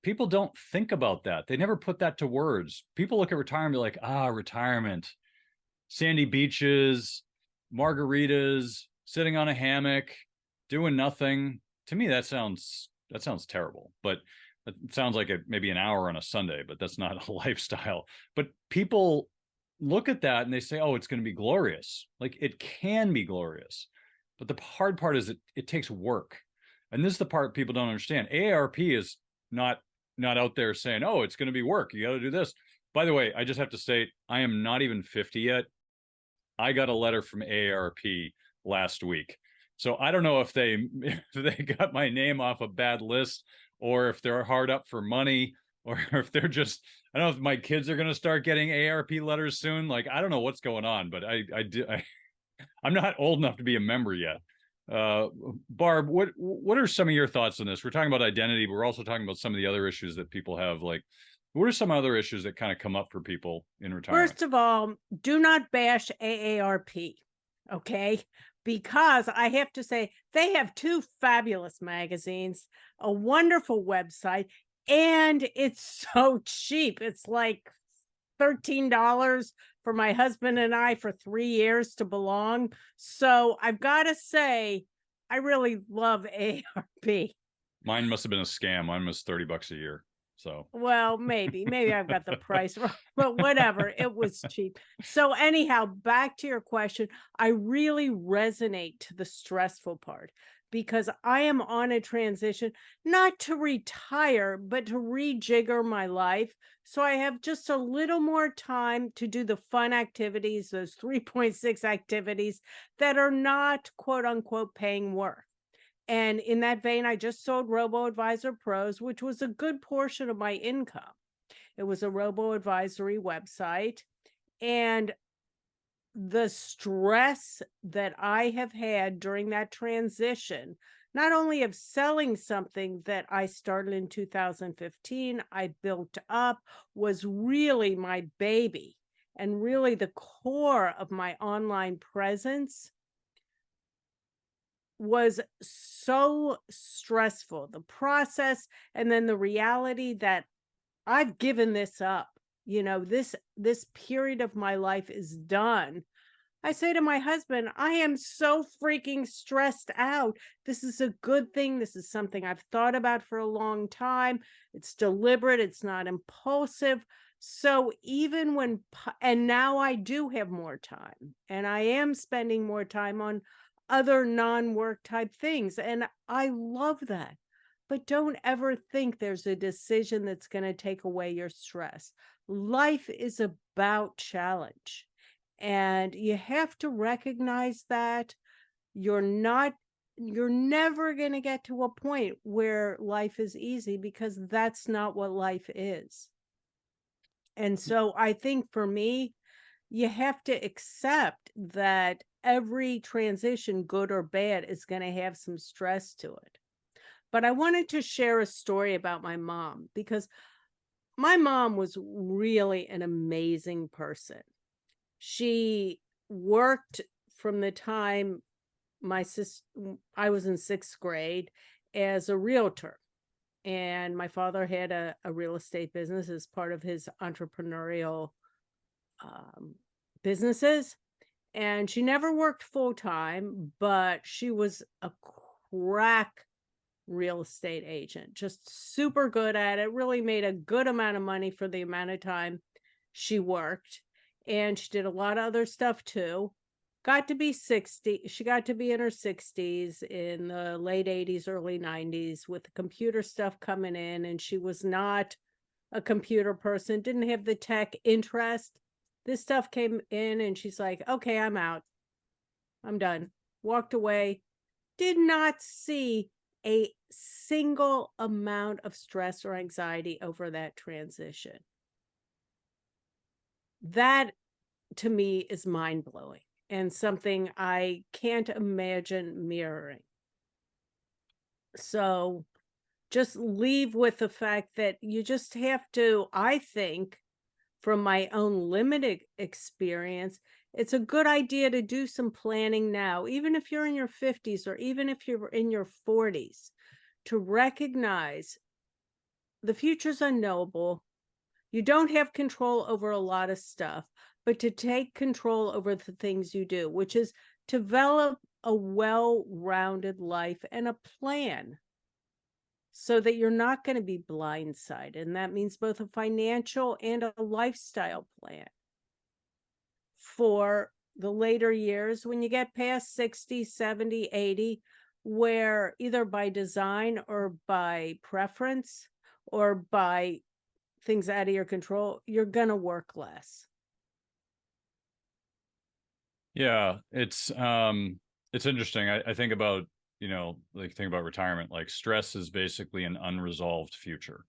People don't think about that. They never put that to words. People look at retirement like, retirement, sandy beaches, margaritas, sitting on a hammock, doing nothing. To me, that sounds terrible. But it sounds like maybe an hour on a Sunday, but that's not a lifestyle. But people look at that and they say, oh, it's going to be glorious. Like, it can be glorious. But the hard part is it takes work. And this is the part people don't understand. AARP is not out there saying, oh, it's going to be work. You got to do this. By the way, I just have to state, I am not even 50 yet. I got a letter from AARP last week. So I don't know if they got my name off a bad list, or if they're hard up for money, or if they're just, I don't know if my kids are going to start getting AARP letters soon. Like, I don't know what's going on, but I'm not old enough to be a member yet. Barb, what are some of your thoughts on this? We're talking about identity, but we're also talking about some of the other issues that people have. Like, what are some other issues that kind of come up for people in retirement? First of all, do not bash AARP, okay? Because I have to say, they have two fabulous magazines, a wonderful website, and it's so cheap. It's like $13 for my husband and I for 3 years to belong. So I've got to say, I really love AARP. Mine must have been a scam. Mine was $30 a year. So, well, maybe I've got the price wrong, but whatever, it was cheap. So anyhow, back to your question, I really resonate to the stressful part, because I am on a transition, not to retire, but to rejigger my life. So I have just a little more time to do the fun activities, those 3.6 activities that are not quote unquote paying work. And in that vein, I just sold Robo-Advisor Pros, which was a good portion of my income. It was a robo-advisory website. And the stress that I have had during that transition, not only of selling something that I started in 2015, I built up, was really my baby and really the core of my online presence, was so stressful. The process, and then the reality that I've given this up. You know, this period of my life is done. I say to my husband, I am so freaking stressed out. This is a good thing. This is something I've thought about for a long time. It's deliberate. It's not impulsive. So even when, and now I do have more time, and I am spending more time on other non-work type things. And I love that. But don't ever think there's a decision that's going to take away your stress. Life is about challenge. And you have to recognize that you're never going to get to a point where life is easy, because that's not what life is. And so I think for me, you have to accept that every transition, good or bad, is going to have some stress to it. But I wanted to share a story about my mom, because my mom was really an amazing person. She worked from the time I was in 6th grade as a realtor. And my father had a real estate business as part of his entrepreneurial businesses. And she never worked full time, but she was a crack real estate agent, just super good at it, really made a good amount of money for the amount of time she worked. And she did a lot of other stuff too. Got to be 60. She got to be in her 60s in the late 80s, early 90s, with the computer stuff coming in. And she was not a computer person, didn't have the tech interest. This stuff came in and she's like, okay, I'm out. I'm done. Walked away. Did not see a single amount of stress or anxiety over that transition. That, to me, is mind-blowing and something I can't imagine mirroring. So just leave with the fact that you just have to, I think, from my own limited experience, it's a good idea to do some planning now, even if you're in your 50s or even if you're in your 40s, to recognize the future's unknowable. You don't have control over a lot of stuff, but to take control over the things you do, which is develop a well-rounded life and a plan so that you're not going to be blindsided. And that means both a financial and a lifestyle plan for the later years when you get past 60, 70, 80, where either by design or by preference or by things out of your control, you're going to work less. Yeah, it's interesting. I think about, like think about retirement, like stress is basically an unresolved future,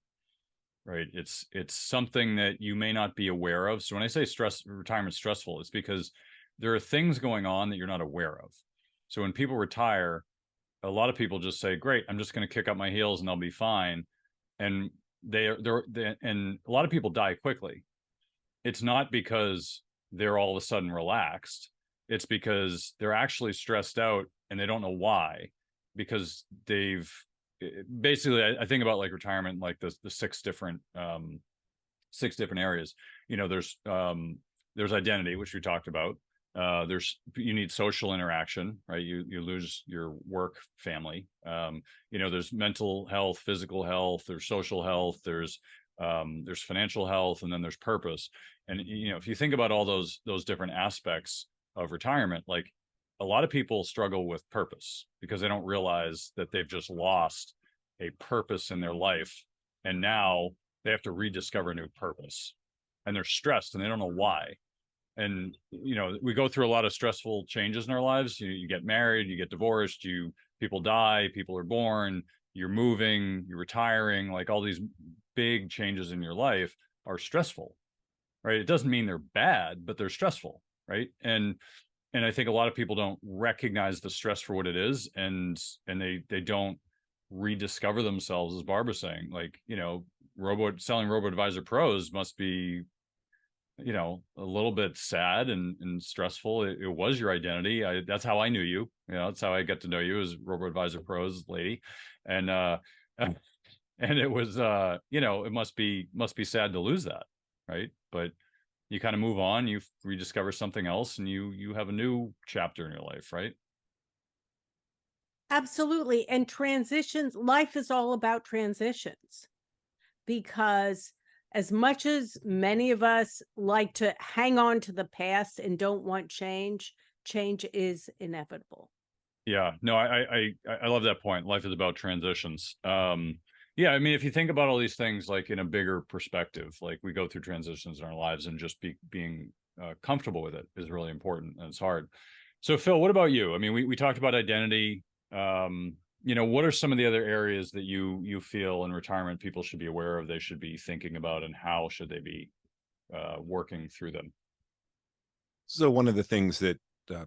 right? It's something that you may not be aware of. So when I say retirement's stressful, it's because there are things going on that you're not aware of. So when people retire, a lot of people just say, great, I'm just going to kick up my heels and I'll be fine. And and a lot of people die quickly. It's not because they're all of a sudden relaxed. It's because they're actually stressed out and they don't know why, because they've basically, I think about like retirement, like the 6 different areas. There's identity, which we talked about. You need social interaction, right? You lose your work family. There's mental health, physical health, there's social health, there's financial health, and then there's purpose. And if you think about all those different aspects of retirement, like a lot of people struggle with purpose because they don't realize that they've just lost a purpose in their life, and now they have to rediscover a new purpose, and they're stressed and they don't know why. And we go through a lot of stressful changes in our lives. You get married, you get divorced, people die, people are born, you're moving, you're retiring. Like all these big changes in your life are stressful, right? It doesn't mean they're bad, but they're stressful, right? And I think a lot of people don't recognize the stress for what it is, and they don't rediscover themselves, as Barbara's saying. Like, selling Robo-Advisor Pros must be, a little bit sad and stressful. It was your identity. That's how I knew you. That's how I got to know you, as Robo-Advisor Pros lady. And and it was it must be sad to lose that, right? But you kind of move on, you rediscover something else, and you have a new chapter in your life, right? Absolutely. And transitions, life is all about transitions, because as much as many of us like to hang on to the past and don't want change is inevitable. Yeah, no, I love that point. Life is about transitions. Yeah, I mean, if you think about all these things like in a bigger perspective, like we go through transitions in our lives, and just being comfortable with it is really important, and it's hard. So Phil, what about you? I mean, we talked about identity. What are some of the other areas that you feel in retirement people should be aware of, they should be thinking about, and how should they be working through them? So one of the things that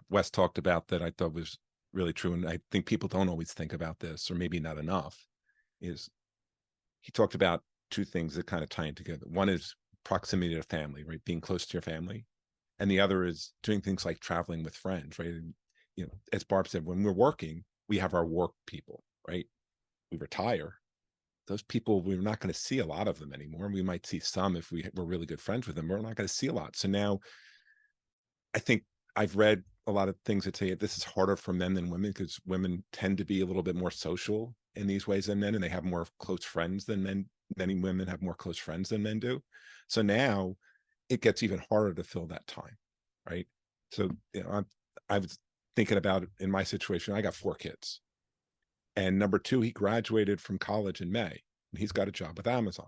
Wes talked about that I thought was really true, and I think people don't always think about this, or maybe not enough, is he talked about two things that kind of tie in together. One is proximity to family, right? Being close to your family. And the other is doing things like traveling with friends, right? And, as Barb said, when we're working, we have our work people, right? We retire. Those people, we're not going to see a lot of them anymore. We might see some if we're really good friends with them. We're not going to see a lot. So now I think I've read a lot of things that say this is harder for men than women because women tend to be a little bit more social in these ways than men, and they have more close friends than men. Many women have more close friends than men do. So now it gets even harder to fill that time, right? So I was thinking about it in my situation. I got 4 kids, and number 2, he graduated from college in May, and he's got a job with Amazon.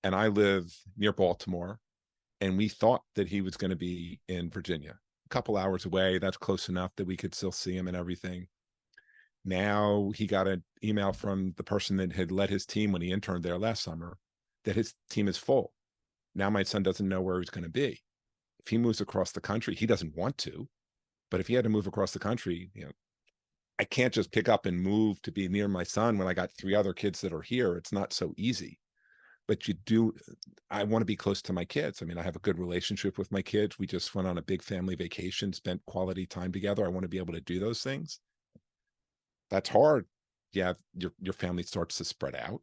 And I live near Baltimore, and we thought that he was going to be in Virginia, a couple hours away. That's close enough that we could still see him and everything. Now he got an email from the person that had led his team when he interned there last summer that his team is full. Now my son doesn't know where he's going to be. If he moves across the country, he doesn't want to, but if he had to move across the country, I can't just pick up and move to be near my son when I got 3 other kids that are here. It's not so easy. But I want to be close to my kids. I mean, I have a good relationship with my kids. We just went on a big family vacation, spent quality time together. I want to be able to do those things. That's hard. Yeah, your family starts to spread out.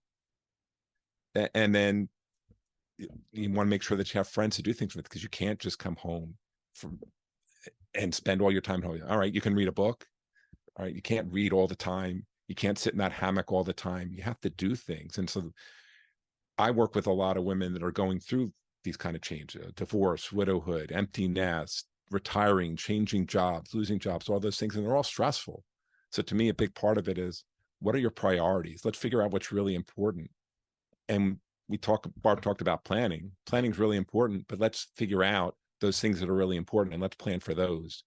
And then you want to make sure that you have friends to do things with, because you can't just come home and spend all your time home. All right, you can read a book. All right, you can't read all the time. You can't sit in that hammock all the time. You have to do things. And so I work with a lot of women that are going through these kind of changes: divorce, widowhood, empty nest, retiring, changing jobs, losing jobs, all those things. And they're all stressful. So to me, a big part of it is, what are your priorities? Let's figure out what's really important. And Barb talked about planning. Planning is really important, but let's figure out those things that are really important and let's plan for those.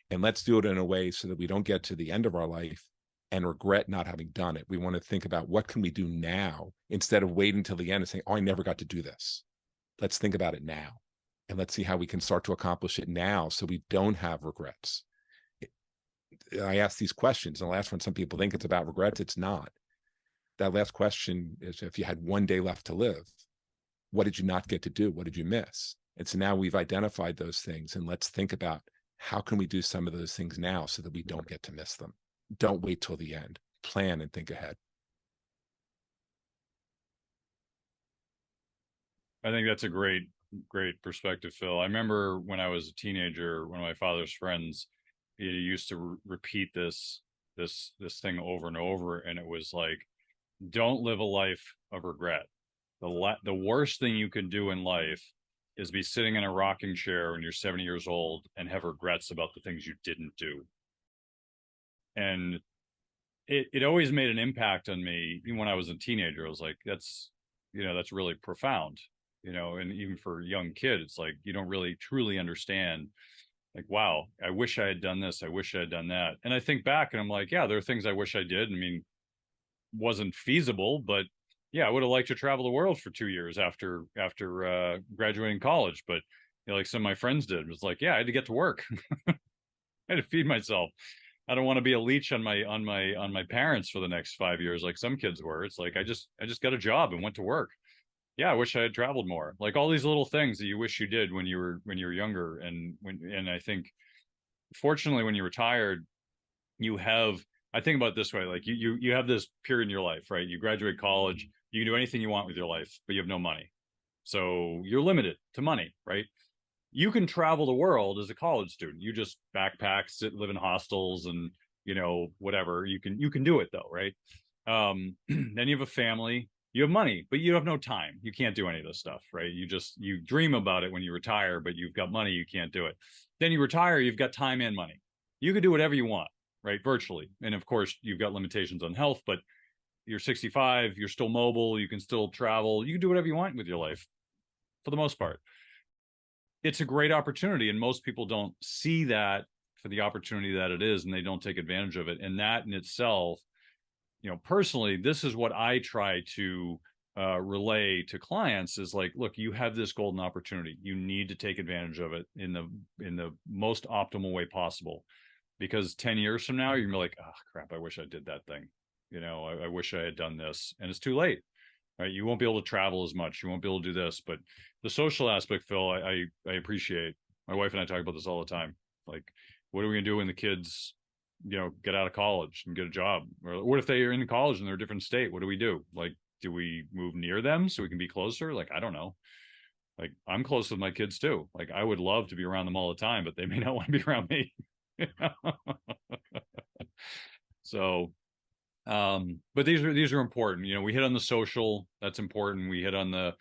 And let's do it in a way so that we don't get to the end of our life and regret not having done it. We want to think about what can we do now instead of waiting until the end and saying, oh, I never got to do this. Let's think about it now. And let's see how we can start to accomplish it now so we don't have regrets. I ask these questions, and the last one, some people think it's about regrets. It's not. That last question is, if you had 1 day left to live, what did you not get to do? What did you miss? And so now we've identified those things, and let's think about how can we do some of those things now so that we don't get to miss them. Don't wait till the end. Plan and think ahead. I think that's a great perspective, Phil. I remember when I was a teenager, one of my father's friends, he used to repeat this thing over and over, and it was like, don't live a life of regret. The worst thing you can do in life is be sitting in a rocking chair when you're 70 years old and have regrets about the things you didn't do. And it always made an impact on me. Even when I was a teenager, I was like, that's really profound, and even for young kids, it's like, you don't really truly understand, like, wow, I wish I had done this. I wish I had done that. And I think back and I'm like, yeah, there are things I wish I did. I mean, wasn't feasible, but yeah, I would have liked to travel the world for 2 years after graduating college. But like some of my friends did, it was like, yeah, I had to get to work. I had to feed myself. I don't want to be a leech on my parents for the next 5 years like some kids were. It's like I just got a job and went to work. Yeah, I wish I had traveled more. Like all these little things that you wish you did when you were younger. And I think, fortunately, when you're retired, I think about it this way, like you have this period in your life, right? You graduate college, you can do anything you want with your life, but you have no money. So you're limited to money, right? You can travel the world as a college student. You just backpack, live in hostels and, whatever. You can do it though, right? Then you have a family, you have money, but you have no time. You can't do any of this stuff, right? You dream about it when you retire, but you've got money, you can't do it. Then you retire, you've got time and money. You can do whatever you want, right? Virtually. And of course, you've got limitations on health, but you're 65, you're still mobile, you can still travel, you can do whatever you want with your life for the most part. It's a great opportunity, and most people don't see that for the opportunity that it is, and they don't take advantage of it. And that in itself, personally, this is what I try to relay to clients is like, look, you have this golden opportunity. You need to take advantage of it in the most optimal way possible. Because 10 years from now, you're gonna be like, oh crap, I wish I did that thing. I wish I had done this, and it's too late. Right? You won't be able to travel as much. You won't be able to do this. But the social aspect, Phil, I appreciate. My wife and I talk about this all the time. Like, what are we gonna do when the kids, get out of college and get a job? Or what if they are in college and they're a different state? What do we do? Like, do we move near them so we can be closer? Like, I don't know. Like, I'm close with my kids too. Like, I would love to be around them all the time, but they may not want to be around me. So, but these are important. We hit on the social, that's important. We hit on the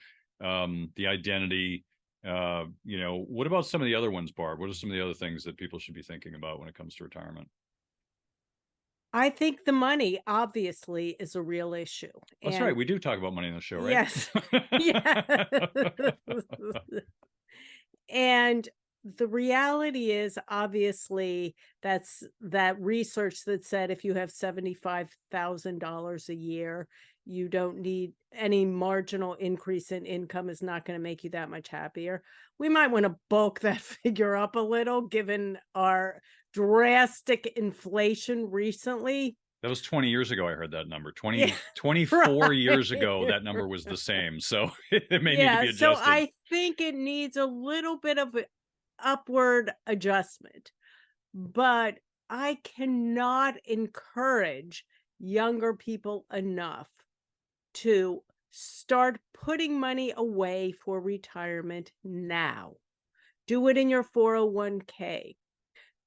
identity. What about some of the other ones, Barb? What are some of the other things that people should be thinking about when it comes to retirement? I think the money obviously is a real issue. That's right. We do talk about money on the show, right? Yes. Yes. And the reality is, obviously, that's that research that said if you have $75,000 a year, you don't need any marginal increase in income is not going to make you that much happier. We might want to bulk that figure up a little, given our drastic inflation recently. That was 20 years ago. I heard that number. 24 right. years ago, that number was the same. So it may need to be adjusted. So I think it needs a little bit of upward adjustment, but I cannot encourage younger people enough to start putting money away for retirement now. Do it in your 401k.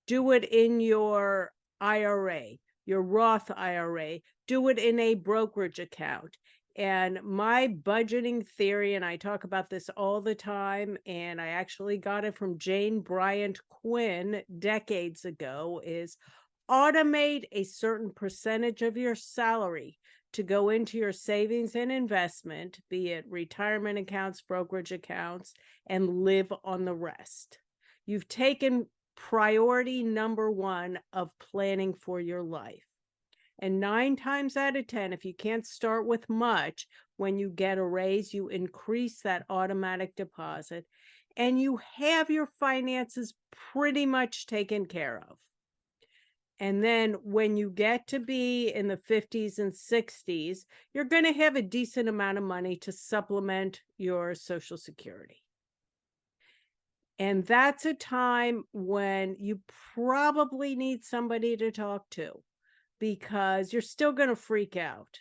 Do it in your IRA, your Roth IRA. Do it in a brokerage account. And my budgeting theory, and I talk about this all the time, and I actually got it from Jane Bryant Quinn decades ago, is automate a certain percentage of your salary to go into your savings and investment, be it retirement accounts, brokerage accounts, and live on the rest. You've taken priority number one of planning for your life. And 9 times out of 10, if you can't start with much, when you get a raise, you increase that automatic deposit and you have your finances pretty much taken care of. And then when you get to be in the 50s and 60s, you're going to have a decent amount of money to supplement your Social Security. And that's a time when you probably need somebody to talk to, because you're still going to freak out.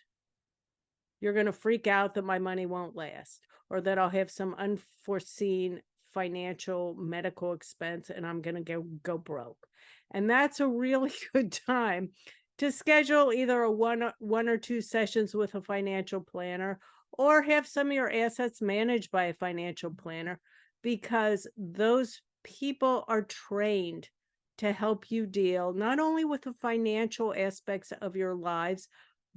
You're going to freak out that my money won't last, or that I'll have some unforeseen financial medical expense and I'm going to go broke. And that's a really good time to schedule either a one or two sessions with a financial planner, or have some of your assets managed by a financial planner, because those people are trained to help you deal not only with the financial aspects of your lives,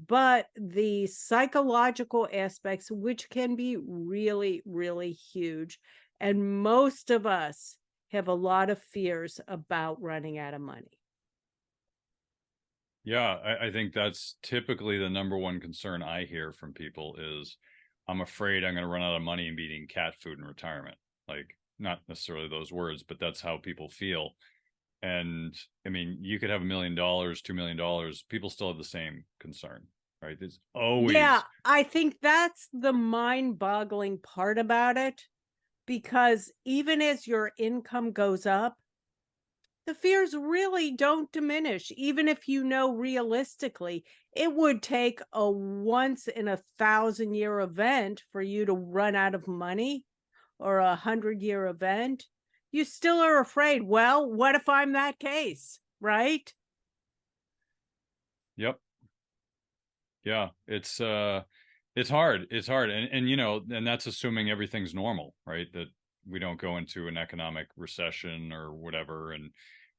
but the psychological aspects, which can be really, really huge. And most of us have a lot of fears about running out of money. Yeah, I think that's typically the number one concern I hear from people is, I'm afraid I'm going to run out of money and be eating cat food in retirement. Like, not necessarily those words, but that's how people feel. And I mean, you could have $1 million, $2 million, people still have the same concern, right? There's always. Yeah, I think that's the mind-boggling part about it, because even as your income goes up, the fears really don't diminish. Even if you know realistically, it would take a once in 1,000-year event for you to run out of money, or a 100-year event. You still are afraid. Well, what if I'm that case, right? Yep. Yeah, it's hard. It's hard. And that's assuming everything's normal, right? That we don't go into an economic recession or whatever. And,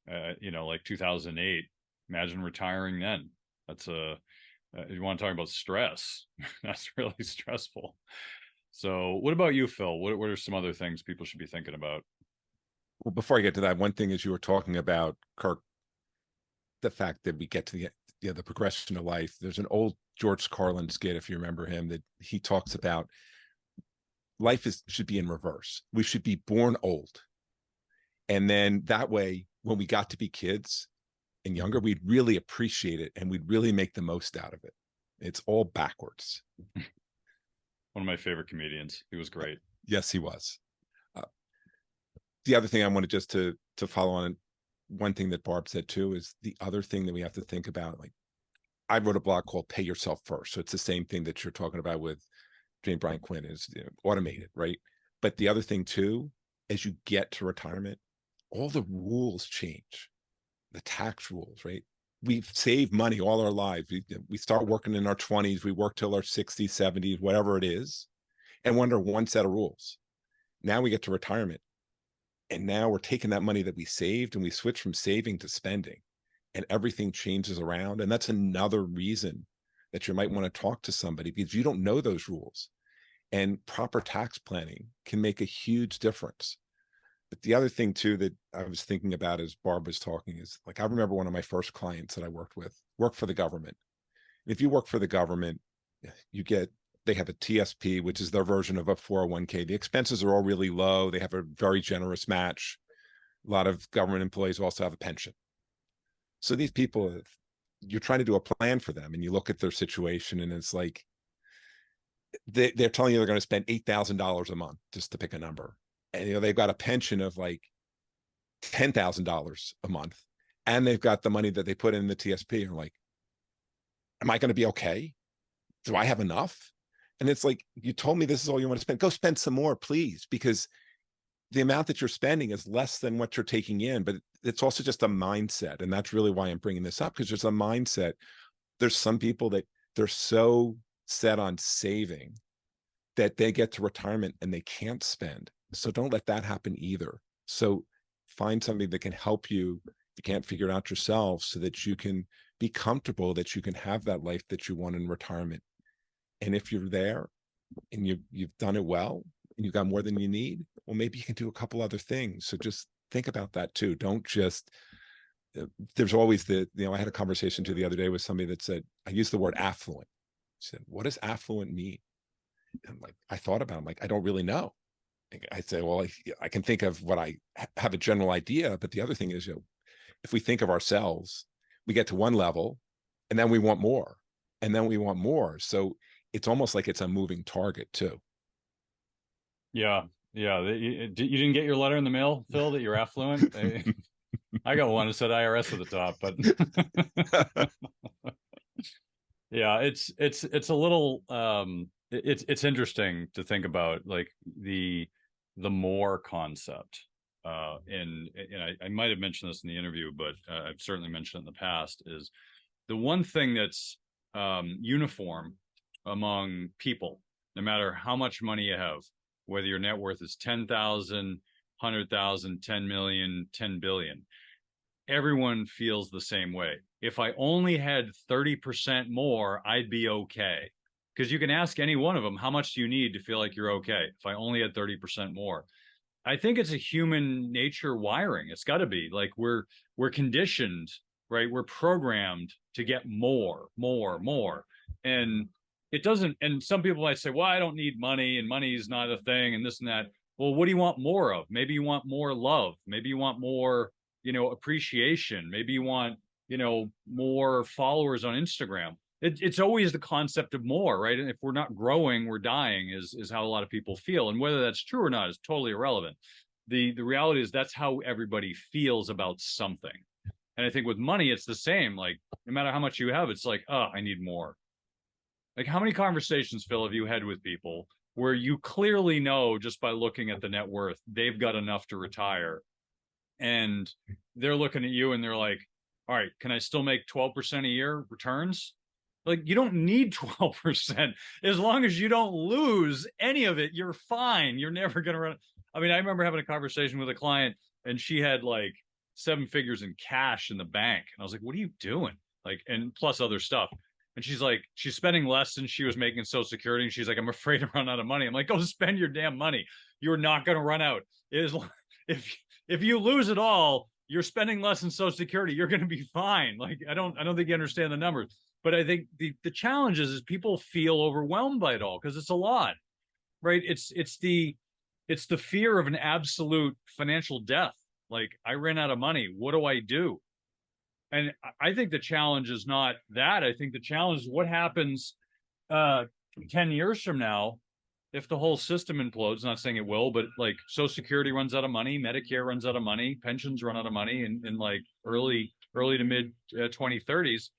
like 2008, imagine retiring then. That's you want to talk about stress. That's really stressful. So what about you, Phil? What are some other things people should be thinking about? Well, before I get to that, one thing is, you were talking about, Kirk, the fact that we get to the progression of life. There's an old George Carlin skit, if you remember him, that he talks about life should be in reverse. We should be born old. And then that way, when we got to be kids and younger, we'd really appreciate it and we'd really make the most out of it. It's all backwards. One of my favorite comedians. He was great. Yes, he was. The other thing I wanted just to follow on, one thing that Barb said too, is the other thing that we have to think about. Like, I wrote a blog called Pay Yourself First. So it's the same thing that you're talking about with Jane Brian Quinn, is automated, right? But the other thing too, as you get to retirement, all the rules change, the tax rules, right? We've saved money all our lives. We start working in our 20s, we work till our 60s, 70s, whatever it is, and we're under one set of rules. Now we get to retirement, and now we're taking that money that we saved and we switch from saving to spending, and everything changes around. And that's another reason that you might want to talk to somebody, because you don't know those rules, and proper tax planning can make a huge difference. But the other thing too that I was thinking about as Barb was talking is, like, I remember one of my first clients that I worked for the government. If you work for the government, they have a TSP, which is their version of a 401k. The expenses are all really low. They have a very generous match. A lot of government employees also have a pension. So these people, you're trying to do a plan for them, and you look at their situation, and it's like, they're telling you they're going to spend $8,000 a month, just to pick a number. And, they've got a pension of like $10,000 a month, and they've got the money that they put in the TSP. And like, am I going to be okay? Do I have enough? And it's like, you told me this is all you want to spend. Go spend some more, please, because the amount that you're spending is less than what you're taking in. But it's also just a mindset. And that's really why I'm bringing this up, because there's a mindset. There's some people that they're so set on saving that they get to retirement and they can't spend. So don't let that happen either. So find somebody that can help you if you can't figure it out yourself, so that you can be comfortable, that you can have that life that you want in retirement. And if you're there and you've done it well and you've got more than you need, well, maybe you can do a couple other things. So just think about that too. Don't just, there's always I had a conversation too the other day with somebody that said, I used the word affluent. I said, what does affluent mean? And like, I thought about it, I'm like, I don't really know. I say, well, I can think of what I have a general idea, but the other thing is, if we think of ourselves, we get to one level and then we want more, and then we want more. So it's almost like it's a moving target too. Yeah. You didn't get your letter in the mail, Phil, that you're affluent? I got one that said IRS at the top, but yeah, it's a little it's interesting to think about, like, the more concept. And I might have mentioned this in the interview, but I've certainly mentioned it in the past, is the one thing that's uniform among people, no matter how much money you have, whether your net worth is 10,000, 100,000, 10 million, 10 billion, everyone feels the same way. If I only had 30% more, I'd be okay. Because you can ask any one of them, how much do you need to feel like you're okay? If I only had 30% more. I think it's a human nature wiring. It's got to be, like, we're conditioned, right? We're programmed to get more. And it doesn't, and some people might say, well, I don't need money, and money is not a thing, and this and that. Well, what do you want more of? Maybe you want more love. Maybe you want more, appreciation. Maybe you want, more followers on Instagram. It's always the concept of more, right? And if we're not growing, we're dying, is how a lot of people feel. And whether that's true or not is totally irrelevant. The reality is that's how everybody feels about something. And I think with money, it's the same. Like, no matter how much you have, it's like, oh, I need more. Like, how many conversations, Phil, have you had with people where you clearly know, just by looking at the net worth, they've got enough to retire, and they're looking at you and they're like, all right, can I still make 12% a year returns? Like, you don't need 12%. As long as you don't lose any of it, you're fine. You're never going to run. I mean, I remember having a conversation with a client, and she had like 7 figures in cash in the bank. And I was like, what are you doing? Like, and plus other stuff. And she's like, she's spending less than she was making in Social Security. And she's like, I'm afraid to run out of money. I'm like, go spend your damn money. You're not going to run out. If you lose it all, you're spending less in Social Security. You're going to be fine. Like, I don't think you understand the numbers. But I think the challenge is people feel overwhelmed by it all, because it's a lot, right? It's the fear of an absolute financial death. Like, I ran out of money. What do I do? And I think the challenge is not that. I think the challenge is what happens 10 years from now if the whole system implodes. Not saying it will, but like Social Security runs out of money, Medicare runs out of money, pensions run out of money in like early to mid 2030s.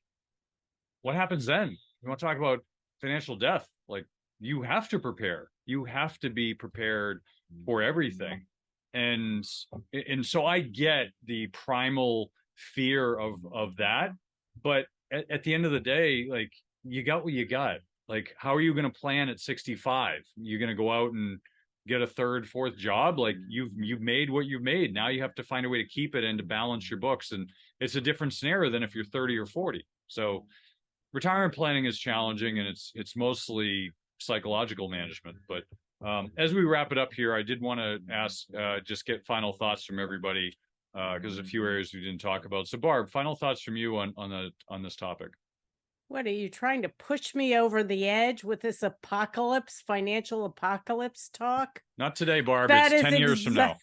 What happens then? You want to talk about financial death? Like, you have to prepare. You have to be prepared for everything. And so I get the primal fear of that, but at the end of the day, like, you got what you got. Like, how are you going to plan at 65? You're going to go out and get a third, fourth job? Like, you've made what you've made. Now you have to find a way to keep it and to balance your books. And it's a different scenario than if you're 30 or 40. So retirement planning is challenging, and it's mostly psychological management. But as we wrap it up here, I did want to ask, just get final thoughts from everybody, because there's a few areas we didn't talk about. So Barb, final thoughts from you on this topic. What, are you trying to push me over the edge with this apocalypse, financial apocalypse talk? Not today, Barb. That It's is 10 years from now.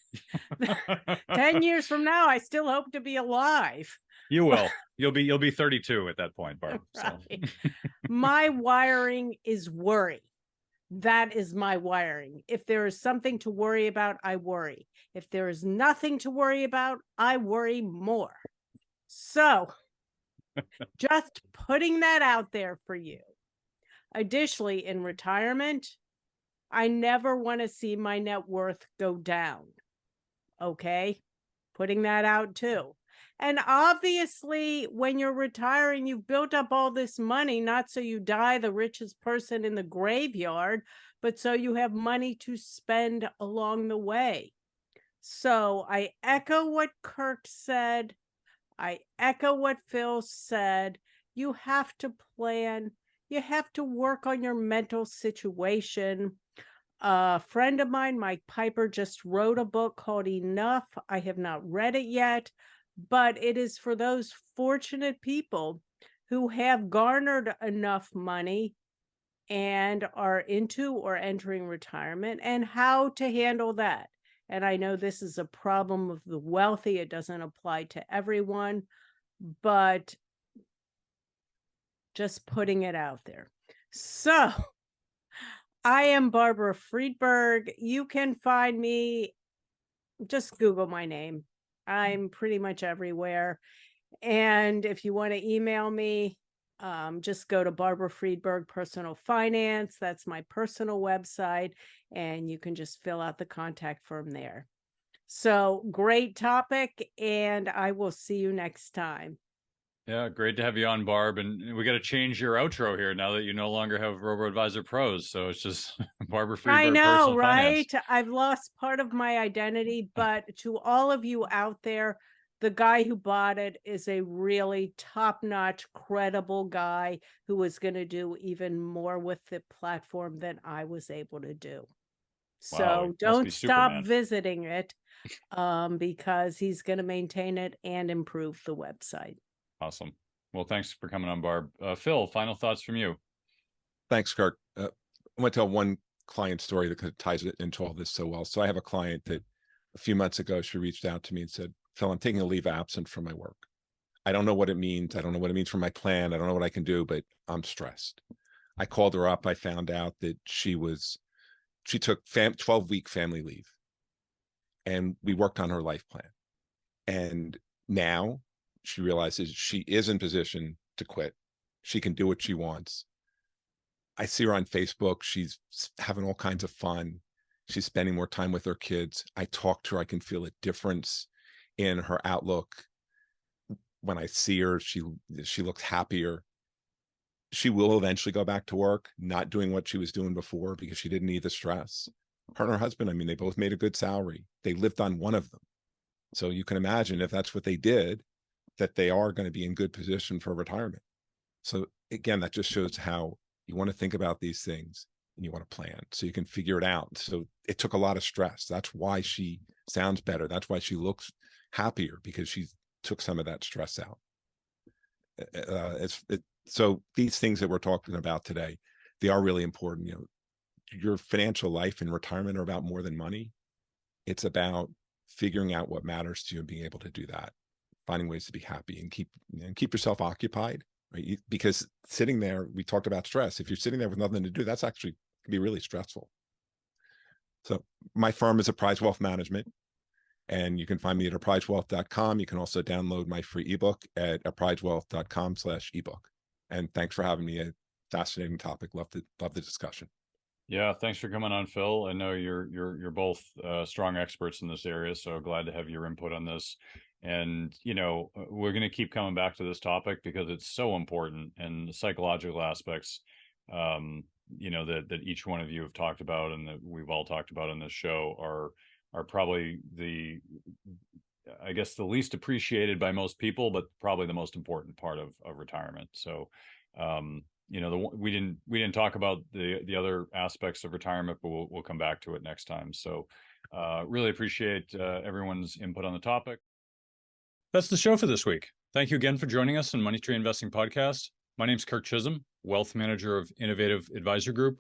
10 years from now, I still hope to be alive. You will. You'll be 32 at that point, Barb. So. Right. My wiring is worry. That is my wiring. If there is something to worry about, I worry. If there is nothing to worry about, I worry more. So just putting that out there for you. Additionally, in retirement, I never want to see my net worth go down. Okay? Putting that out too. And obviously, when you're retiring, you've built up all this money, not so you die the richest person in the graveyard, but so you have money to spend along the way. So I echo what Kirk said. I echo what Phil said. You have to plan. You have to work on your mental situation. A friend of mine, Mike Piper, just wrote a book called Enough. I have not read it yet, but it is for those fortunate people who have garnered enough money and are into or entering retirement, and how to handle that. And I know this is a problem of the wealthy. It doesn't apply to everyone, but just putting it out there. So I am Barbara Friedberg. You can find me, just Google my name. I'm pretty much everywhere. And if you want to email me, just go to Barbara Friedberg Personal Finance. That's my personal website, and you can just fill out the contact form there. So great topic, and I will see you next time. Yeah, great to have you on, Barb. And we got to change your outro here now that you no longer have Robo-Advisor Pros. So it's just Barbara Friedberg. I know, Personal right? Finance. I've lost part of my identity, but to all of you out there, the guy who bought it is a really top-notch, credible guy who is going to do even more with the platform than I was able to do. Wow, So don't stop Superman. visiting it, because he's going to maintain it and improve the website. Awesome. Well, thanks for coming on, Barb. Phil, final thoughts from you. Thanks, Kirk. I want to tell one client story that kind of ties it into all this so well. So I have a client that a few months ago, she reached out to me and said, Phil, I'm taking a leave of absence from my work. I don't know what it means. I don't know what it means for my plan. I don't know what I can do, but I'm stressed. I called her up. I found out that she took 12-week family leave, and we worked on her life plan. And now she realizes she is in position to quit. She can do what she wants. I see her on Facebook. She's having all kinds of fun. She's spending more time with her kids. I talk to her. I can feel a difference in her outlook. When I see her, she looks happier. She will eventually go back to work, not doing what she was doing before because she didn't need the stress. Her and her husband, I mean, they both made a good salary. They lived on one of them. So you can imagine if that's what they did, that they are going to be in good position for retirement. So again, that just shows how you want to think about these things and you want to plan so you can figure it out. So it took a lot of stress. That's why she sounds better. That's why she looks happier, because she took some of that stress out. So these things that we're talking about today, they are really important. You know, your financial life and retirement are about more than money. It's about figuring out what matters to you and being able to do that. finding ways to be happy and keep yourself occupied, right? Because sitting there, we talked about stress. If you're sitting there with nothing to do, that's actually can be really stressful. So my firm is Apprise Wealth Management, and you can find me at apprisewealth.com. You can also download my free ebook at apprisewealth.com/ebook. And thanks for having me. A fascinating topic. Love the discussion. Yeah, thanks for coming on, Phil. I know you're both strong experts in this area, so glad to have your input on this. And we're going to keep coming back to this topic because it's so important, and the psychological aspects, that each one of you have talked about and that we've all talked about in this show are probably the least appreciated by most people, but probably the most important part of retirement. So, we didn't talk about the other aspects of retirement, but we'll come back to it next time. So, really appreciate everyone's input on the topic. That's the show for this week. Thank you again for joining us on Money Tree Investing Podcast. My name's Kirk Chisholm, Wealth Manager of Innovative Advisor Group.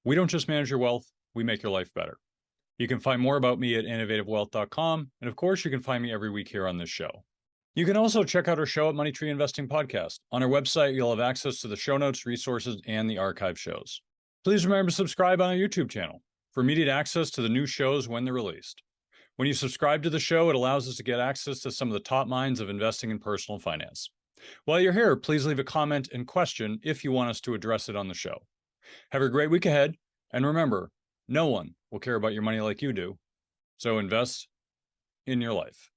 We don't just manage your wealth, we make your life better. You can find more about me at innovativewealth.com. And of course, you can find me every week here on this show. You can also check out our show at Money Tree Investing Podcast. On our website, you'll have access to the show notes, resources, and the archive shows. Please remember to subscribe on our YouTube channel for immediate access to the new shows when they're released. When you subscribe to the show, it allows us to get access to some of the top minds of investing in personal finance. While you're here, please leave a comment and question if you want us to address it on the show. Have a great week ahead, and remember, no one will care about your money like you do, so invest in your life.